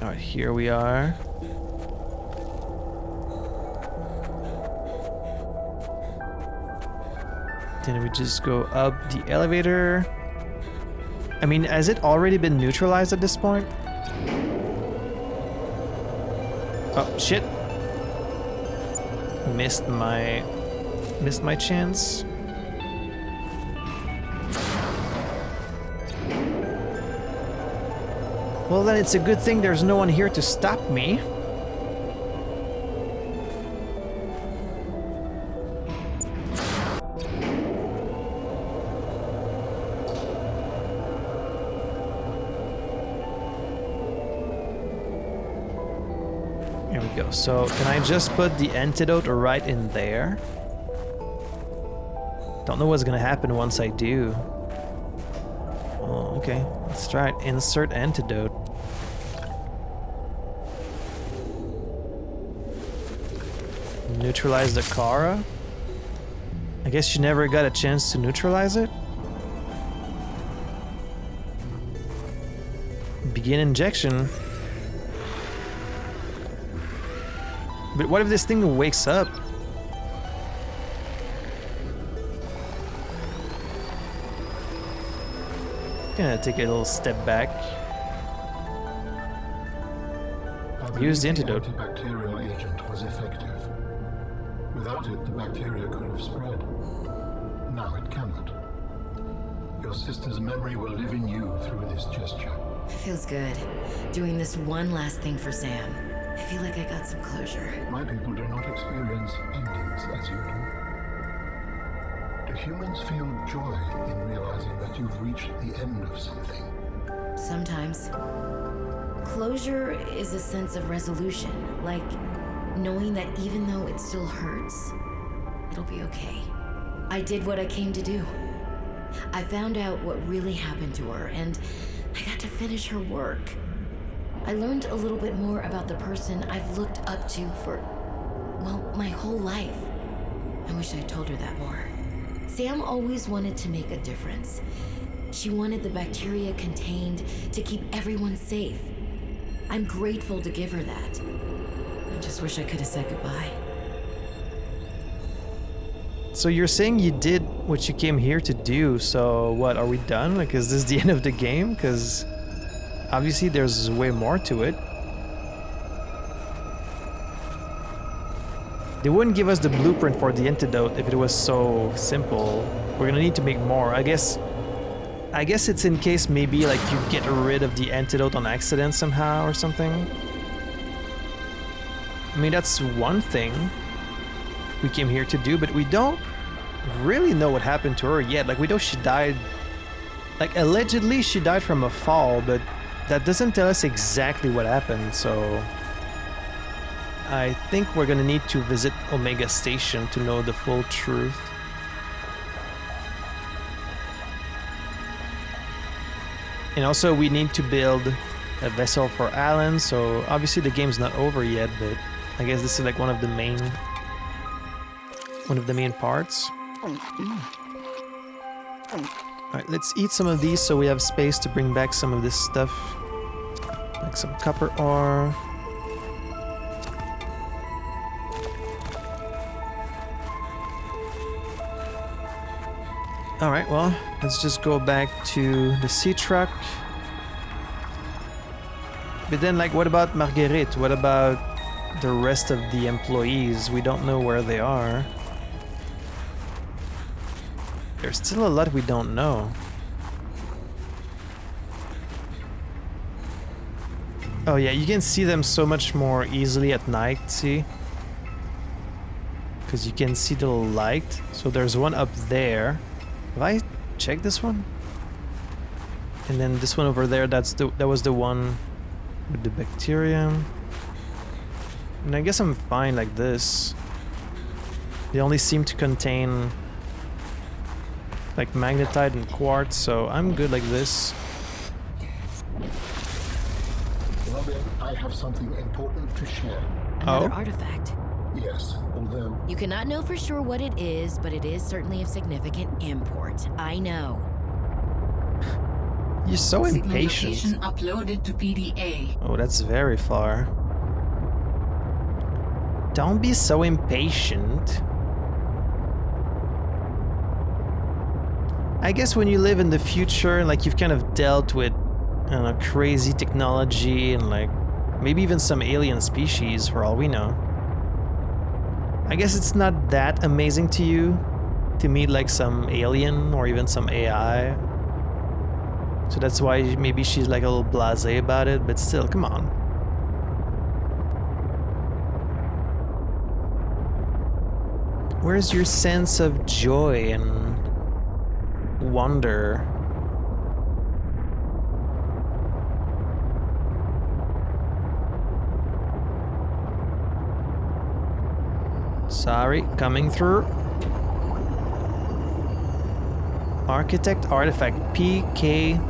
Alright, here we are. Then we just go up the elevator. I mean, has it already been neutralized at this point? Oh, shit. Missed my chance. Well, then it's a good thing there's no one here to stop me. Here we go. So, can I just put the antidote right in there? Don't know what's gonna happen once I do. Oh, okay. Let's try it. Insert antidote. Neutralize the Kara? I guess you never got a chance to neutralize it? Begin injection. But what if this thing wakes up? Gonna take a little step back. Use the antidote. The antibacterial agent was effective. Without it, the bacteria could have spread. Now it cannot. Your sister's memory will live in you through this gesture. It feels good. Doing this one last thing for Sam. I feel like I got some closure. My people do not experience endings as you do. Do humans feel joy in realizing that you've reached the end of something? Sometimes. Closure is a sense of resolution, like knowing that even though it still hurts, it'll be okay. I did what I came to do. I found out what really happened to her, and I got to finish her work. I learned a little bit more about the person I've looked up to for, well, my whole life. I wish I told her that more. Sam always wanted to make a difference. She wanted the bacteria contained to keep everyone safe. I'm grateful to give her that. I just wish I could have said goodbye. So you're saying you did what you came here to do, so what, are we done? Like, is this the end of the game? Because obviously there's way more to it. They wouldn't give us the blueprint for the antidote if it was so simple. We're gonna need to make more. I guess it's in case maybe like you get rid of the antidote on accident somehow or something. I mean, that's one thing we came here to do, but we don't really know what happened to her yet. Like, we know she died, like allegedly she died from a fall, but that doesn't tell us exactly what happened, so I think we're gonna need to visit Omega Station to know the full truth. And also we need to build a vessel for Alan, so obviously the game's not over yet, but I guess this is like one of the main parts. Alright, let's eat some of these so we have space to bring back some of this stuff. Like some copper ore. Alright, well, let's just go back to the sea truck. But then, like, what about Marguerite? What about the rest of the employees? We don't know where they are. There's still a lot we don't know. Oh yeah, you can see them so much more easily at night, see? Because you can see the light. So there's one up there. Have I checked this one? And then this one over there, that was the one with the bacterium. And I guess I'm fine like this. They only seem to contain like magnetite and quartz, so I'm good like this. Robin, I have something important to share. Another artifact. Yes, although... You cannot know for sure what it is, but it is certainly of significant import. I know. You're so Signal impatient. location uploaded to PDA. Oh, that's very far. Don't be so impatient. I guess when you live in the future, like you've kind of dealt with, I don't know, crazy technology and like maybe even some alien species for all we know. I guess it's not that amazing to you to meet like some alien or even some AI. So that's why maybe she's like a little blasé about it, but still, come on. Where's your sense of joy and wonder? Sorry, coming through. Architect artifact PK8.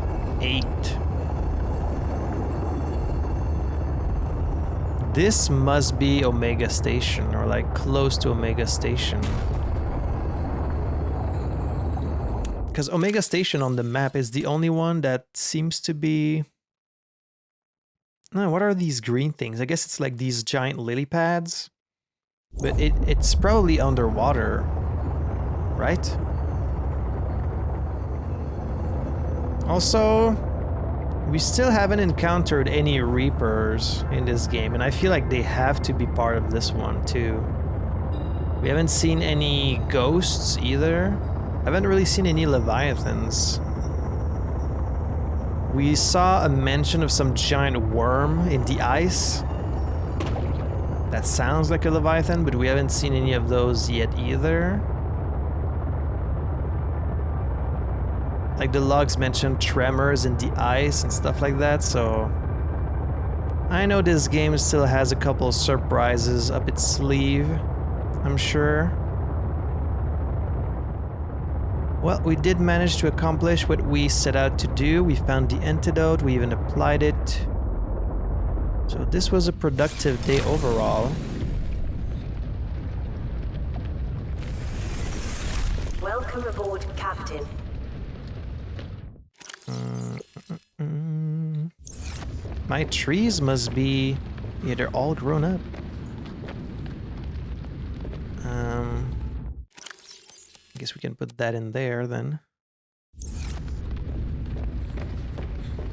This must be Omega Station, or like close to Omega Station. Because Omega Station on the map is the only one that seems to be... No, what are these green things? I guess it's like these giant lily pads. But it's probably underwater, right? Also, we still haven't encountered any Reapers in this game, and I feel like they have to be part of this one too. We haven't seen any ghosts either. I haven't really seen any Leviathans. We saw a mention of some giant worm in the ice. That sounds like a Leviathan, but we haven't seen any of those yet either. Like the logs mentioned tremors in the ice and stuff like that, so... I know this game still has a couple surprises up its sleeve, I'm sure. Well, we did manage to accomplish what we set out to do. We found the antidote, we even applied it. So this was a productive day overall. Welcome aboard, Captain. My trees must be... yeah, they're all grown up. I guess we can put that in there then.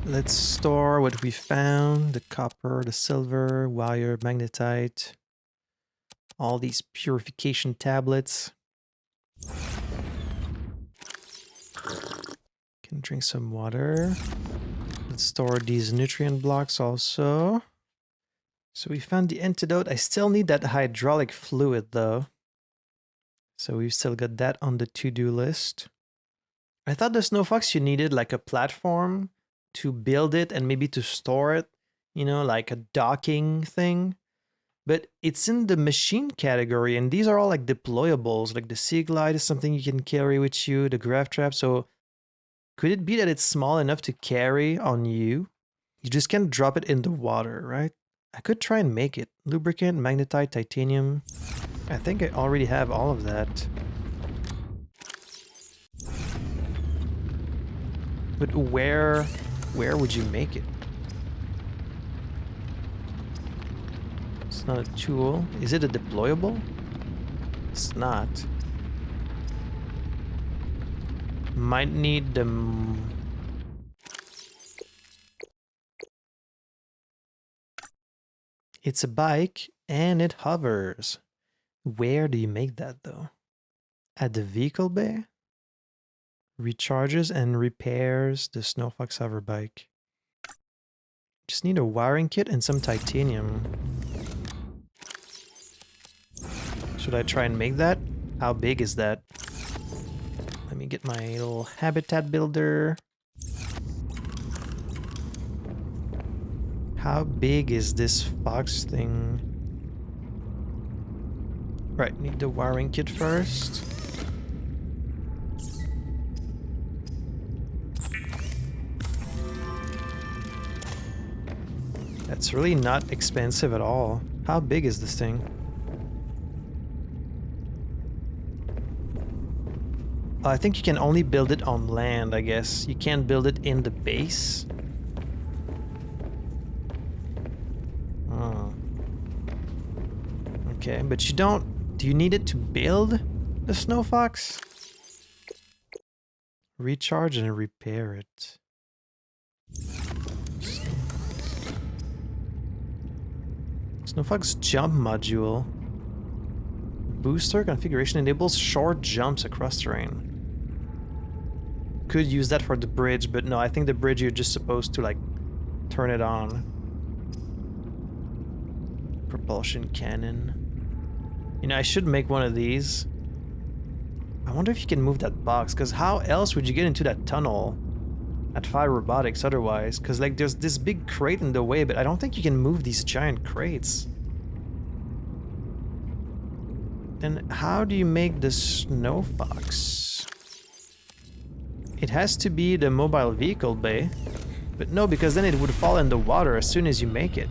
Let's store what we found. The copper, the silver, wire, magnetite. All these purification tablets. Can drink some water. Let's store these nutrient blocks also. So we found the antidote. I still need that hydraulic fluid though. So we've still got that on the to-do list. I thought the Snow Fox you needed like a platform to build it and maybe to store it, you know, like a docking thing. But it's in the machine category, and these are all like deployables. Like the Sea Glide is something you can carry with you, the Graph Trap. So could it be that it's small enough to carry on you? You just can't drop it in the water, right? I could try and make it. Lubricant, magnetite, titanium. I think I already have all of that. But where would you make it? It's not a tool. Is it a deployable? It's not. Might need them. It's a bike and it hovers. Where do you make that though? At the vehicle bay? Recharges and repairs the Snow Fox hover bike. Just need a wiring kit and some titanium. Should I try and make that? How big is that? Let me get my little habitat builder. How big is this fox thing? Right, need the wiring kit first. That's really not expensive at all. How big is this thing? I think you can only build it on land, I guess. You can't build it in the base. Oh. Okay, but you don't... Do you need it to build the Snow Fox? Recharge and repair it. Snow Fox jump module. Booster configuration enables short jumps across terrain. Could use that for the bridge, but no, I think the bridge you're just supposed to like turn it on. Propulsion cannon. You know, I should make one of these. I wonder if you can move that box, because how else would you get into that tunnel at Phi Robotics otherwise? Because like there's this big crate in the way, but I don't think you can move these giant crates. Then how do you make the Snow Fox? It has to be the mobile vehicle bay. But no, because then it would fall in the water as soon as you make it.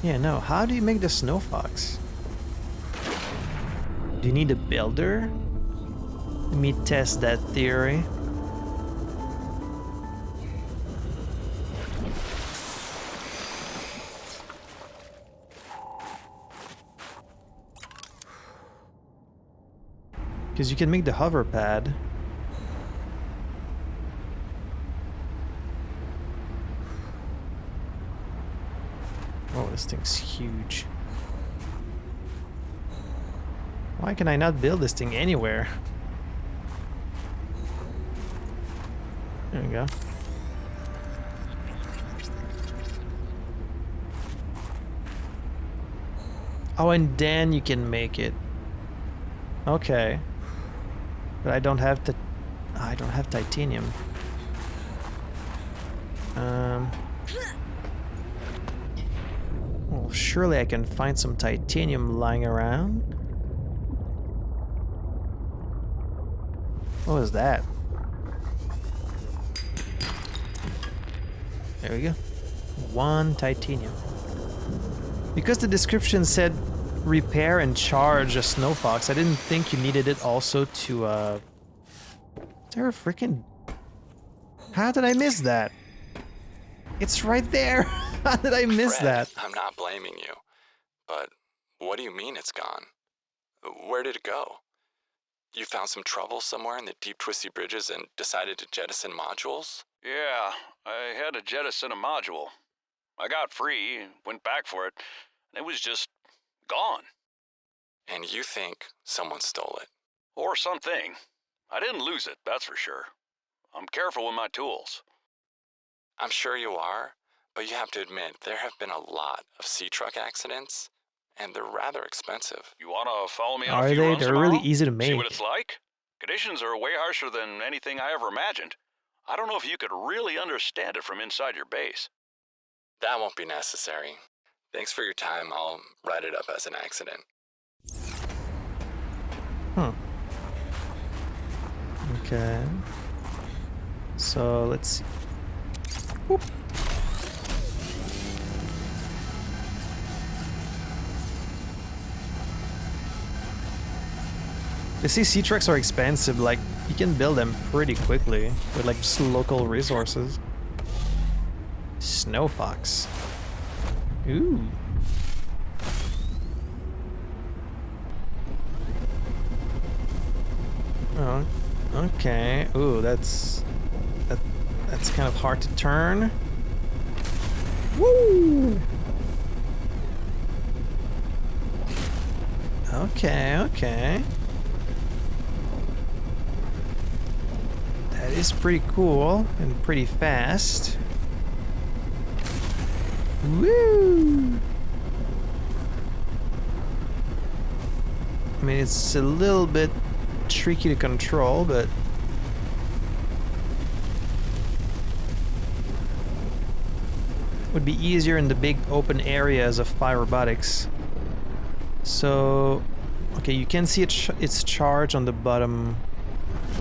Yeah, no, how do you make the Snow Fox? Do you need a builder? Let me test that theory. Because you can make the hover pad. Oh, this thing's huge. Why can I not build this thing anywhere? There we go. Oh, and then you can make it. Okay. But I don't have the... I don't have titanium. Well, surely I can find some titanium lying around. What was that? There we go. 1 titanium. Because the description said repair and charge a Snow Fox, I didn't think you needed it also to, Is there a freaking... How did I miss that? It's right there! How did I miss Fred, that? I'm not blaming you, but what do you mean it's gone? Where did it go? You found some trouble somewhere in the deep twisty bridges and decided to jettison modules? Yeah, I had to jettison a module. I got free, went back for it, and it was just gone. And you think someone stole it? Or something. I didn't lose it, that's for sure. I'm careful with my tools. I'm sure you are, but you have to admit there have been a lot of sea truck accidents, and they're rather expensive. You wanna follow me on Are a few they? runs They're tomorrow? really easy to See make. what it's like? Conditions are way harsher than anything I ever imagined. I don't know if you could really understand it from inside your base. That won't be necessary. Thanks for your time. I'll write it up as an accident. Okay. So, let's see. Whoop. You see, sea trucks are expensive, like, you can build them pretty quickly with, like, just local resources. Snow Fox. Ooh. Oh, okay. Ooh, that's kind of hard to turn. Woo! Okay, okay. That is pretty cool and pretty fast. Woo! I mean, it's a little bit tricky to control, but would be easier in the big open areas of Phi Robotics. So, okay, you can see its charge on the bottom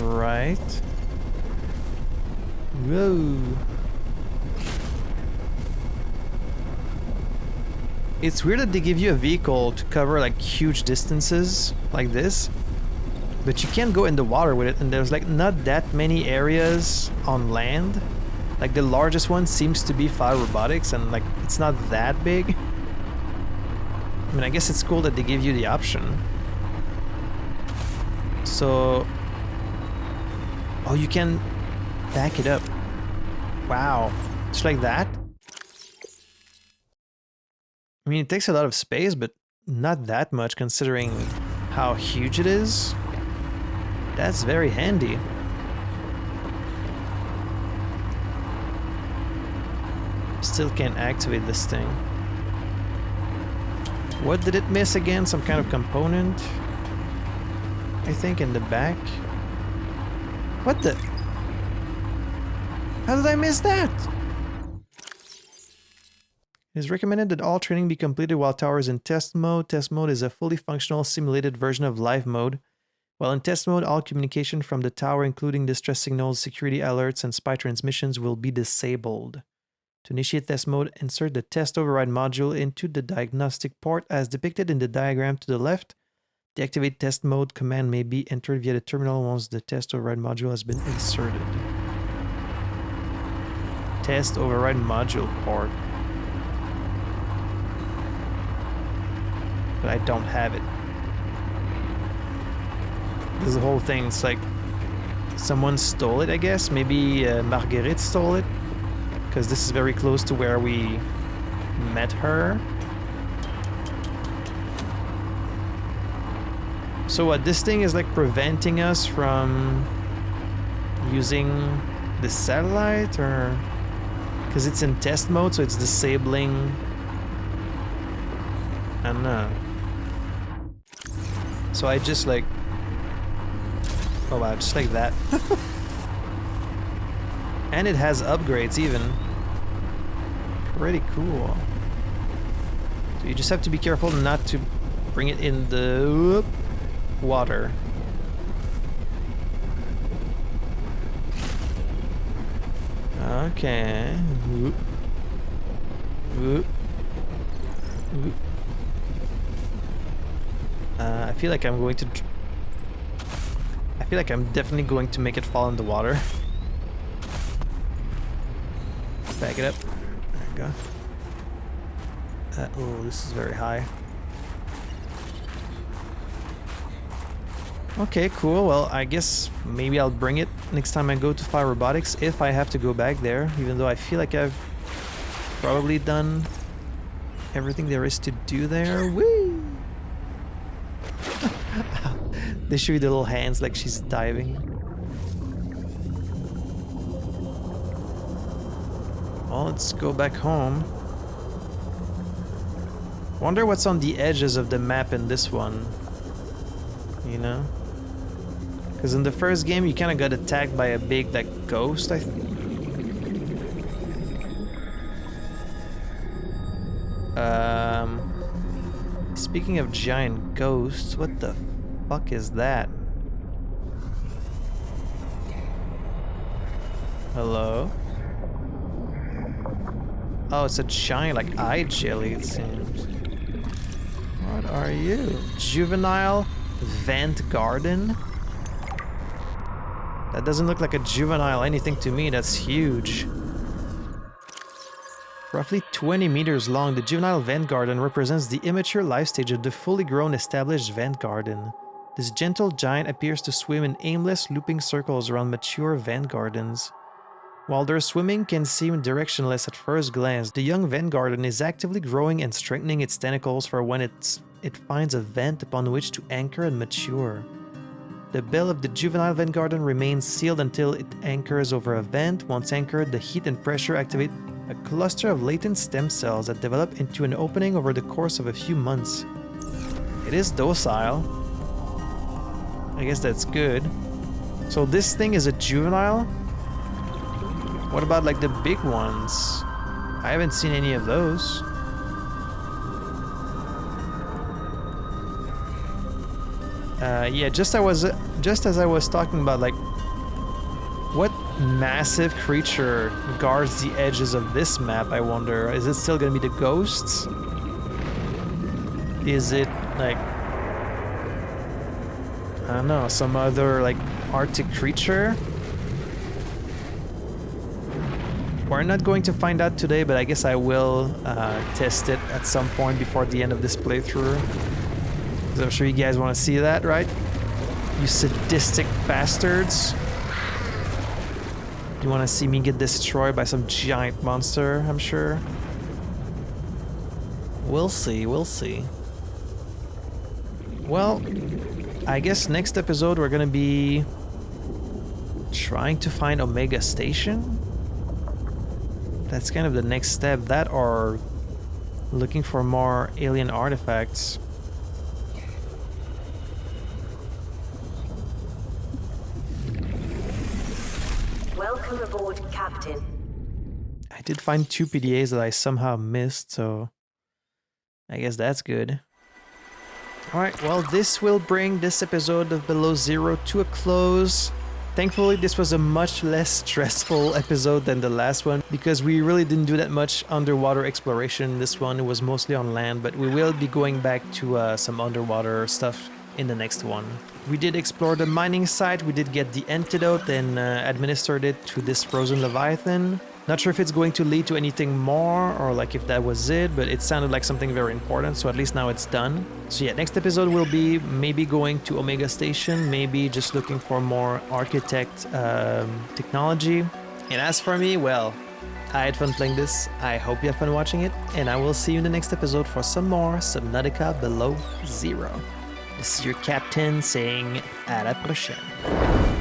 right. Whoa. It's weird that they give you a vehicle to cover like huge distances like this, but you can't go in the water with it, and there's like not that many areas on land. Like the largest one seems to be Phi Robotics, and like it's not that big. I mean, I guess it's cool that they give you the option. So... Oh, you can back it up. Wow. Just like that? I mean, it takes a lot of space, but not that much considering how huge it is. That's very handy. Still can't activate this thing. What did it miss again? Some kind of component? I think in the back. What the? How did I miss that? It is recommended that all training be completed while tower is in test mode. Test mode is a fully functional simulated version of live mode. While in test mode, all communication from the tower, including distress signals, security alerts, and spy transmissions, will be disabled. To initiate test mode, insert the test override module into the diagnostic port as depicted in the diagram to the left. The activate test mode command may be entered via the terminal once the test override module has been inserted. Test override module port. But I don't have it. This is the whole thing. It's like someone stole it, I guess. Maybe Marguerite stole it. Because this is very close to where we met her. So what, this thing is like preventing us from using the satellite, or because it's in test mode, so it's disabling. I don't know. So I just like, oh wow, just like that. And it has upgrades even. Pretty cool. So you just have to be careful not to bring it in the water. Okay. Whoop. Whoop. Whoop. I feel like I'm going to... I feel like I'm definitely going to make it fall in the water. Back it up. There we go. Oh, this is very high. Okay, cool. Well, I guess maybe I'll bring it next time I go to Phi Robotics, if I have to go back there, even though I feel like I've probably done everything there is to do there. Whee! They show you the little hands like she's diving. Well, let's go back home. Wonder what's on the edges of the map in this one. You know? Because in the first game, you kind of got attacked by a big, like, ghost, I think. Speaking of giant ghosts, what the fuck is that? Hello? Oh, it's a giant, like, eye jelly, it seems. What are you? Juvenile vent garden? That doesn't look like a juvenile anything to me, that's huge. Roughly 20 meters long, the juvenile vent garden represents the immature life stage of the fully grown established vent garden. This gentle giant appears to swim in aimless looping circles around mature vent gardens. While their swimming can seem directionless at first glance, the young vent garden is actively growing and strengthening its tentacles for when it finds a vent upon which to anchor and mature. The bell of the juvenile vent garden remains sealed until it anchors over a vent. Once anchored, the heat and pressure activate a cluster of latent stem cells that develop into an opening over the course of a few months. It is docile. I guess that's good. So this thing is a juvenile? What about like the big ones? I haven't seen any of those. Yeah, just as I was talking about, like, what massive creature guards the edges of this map, I wonder. Is it still gonna be the ghosts? Is it like, I don't know, some other like Arctic creature? We're not going to find out today, but I guess I will test it at some point before the end of this playthrough. Because I'm sure you guys want to see that, right? You sadistic bastards. You want to see me get destroyed by some giant monster, I'm sure. We'll see, we'll see. Well, I guess next episode we're gonna be trying to find Omega Station. That's kind of the next step. That or looking for more alien artifacts. Welcome aboard, Captain. I did find 2 PDAs that I somehow missed, so I guess that's good. Alright, well, this will bring this episode of Below Zero to a close. Thankfully, this was a much less stressful episode than the last one, because we really didn't do that much underwater exploration. This one was mostly on land, but we will be going back to some underwater stuff in the next one. We did explore the mining site, we did get the antidote and administered it to this frozen leviathan. Not sure if it's going to lead to anything more or like if that was it, but it sounded like something very important, so at least now it's done. So yeah, next episode will be maybe going to Omega Station, maybe just looking for more architect technology. And as for me, well, I had fun playing this, I hope you have fun watching it, and I will see you in the next episode for some more Subnautica Below Zero. This is your captain saying à la prochaine.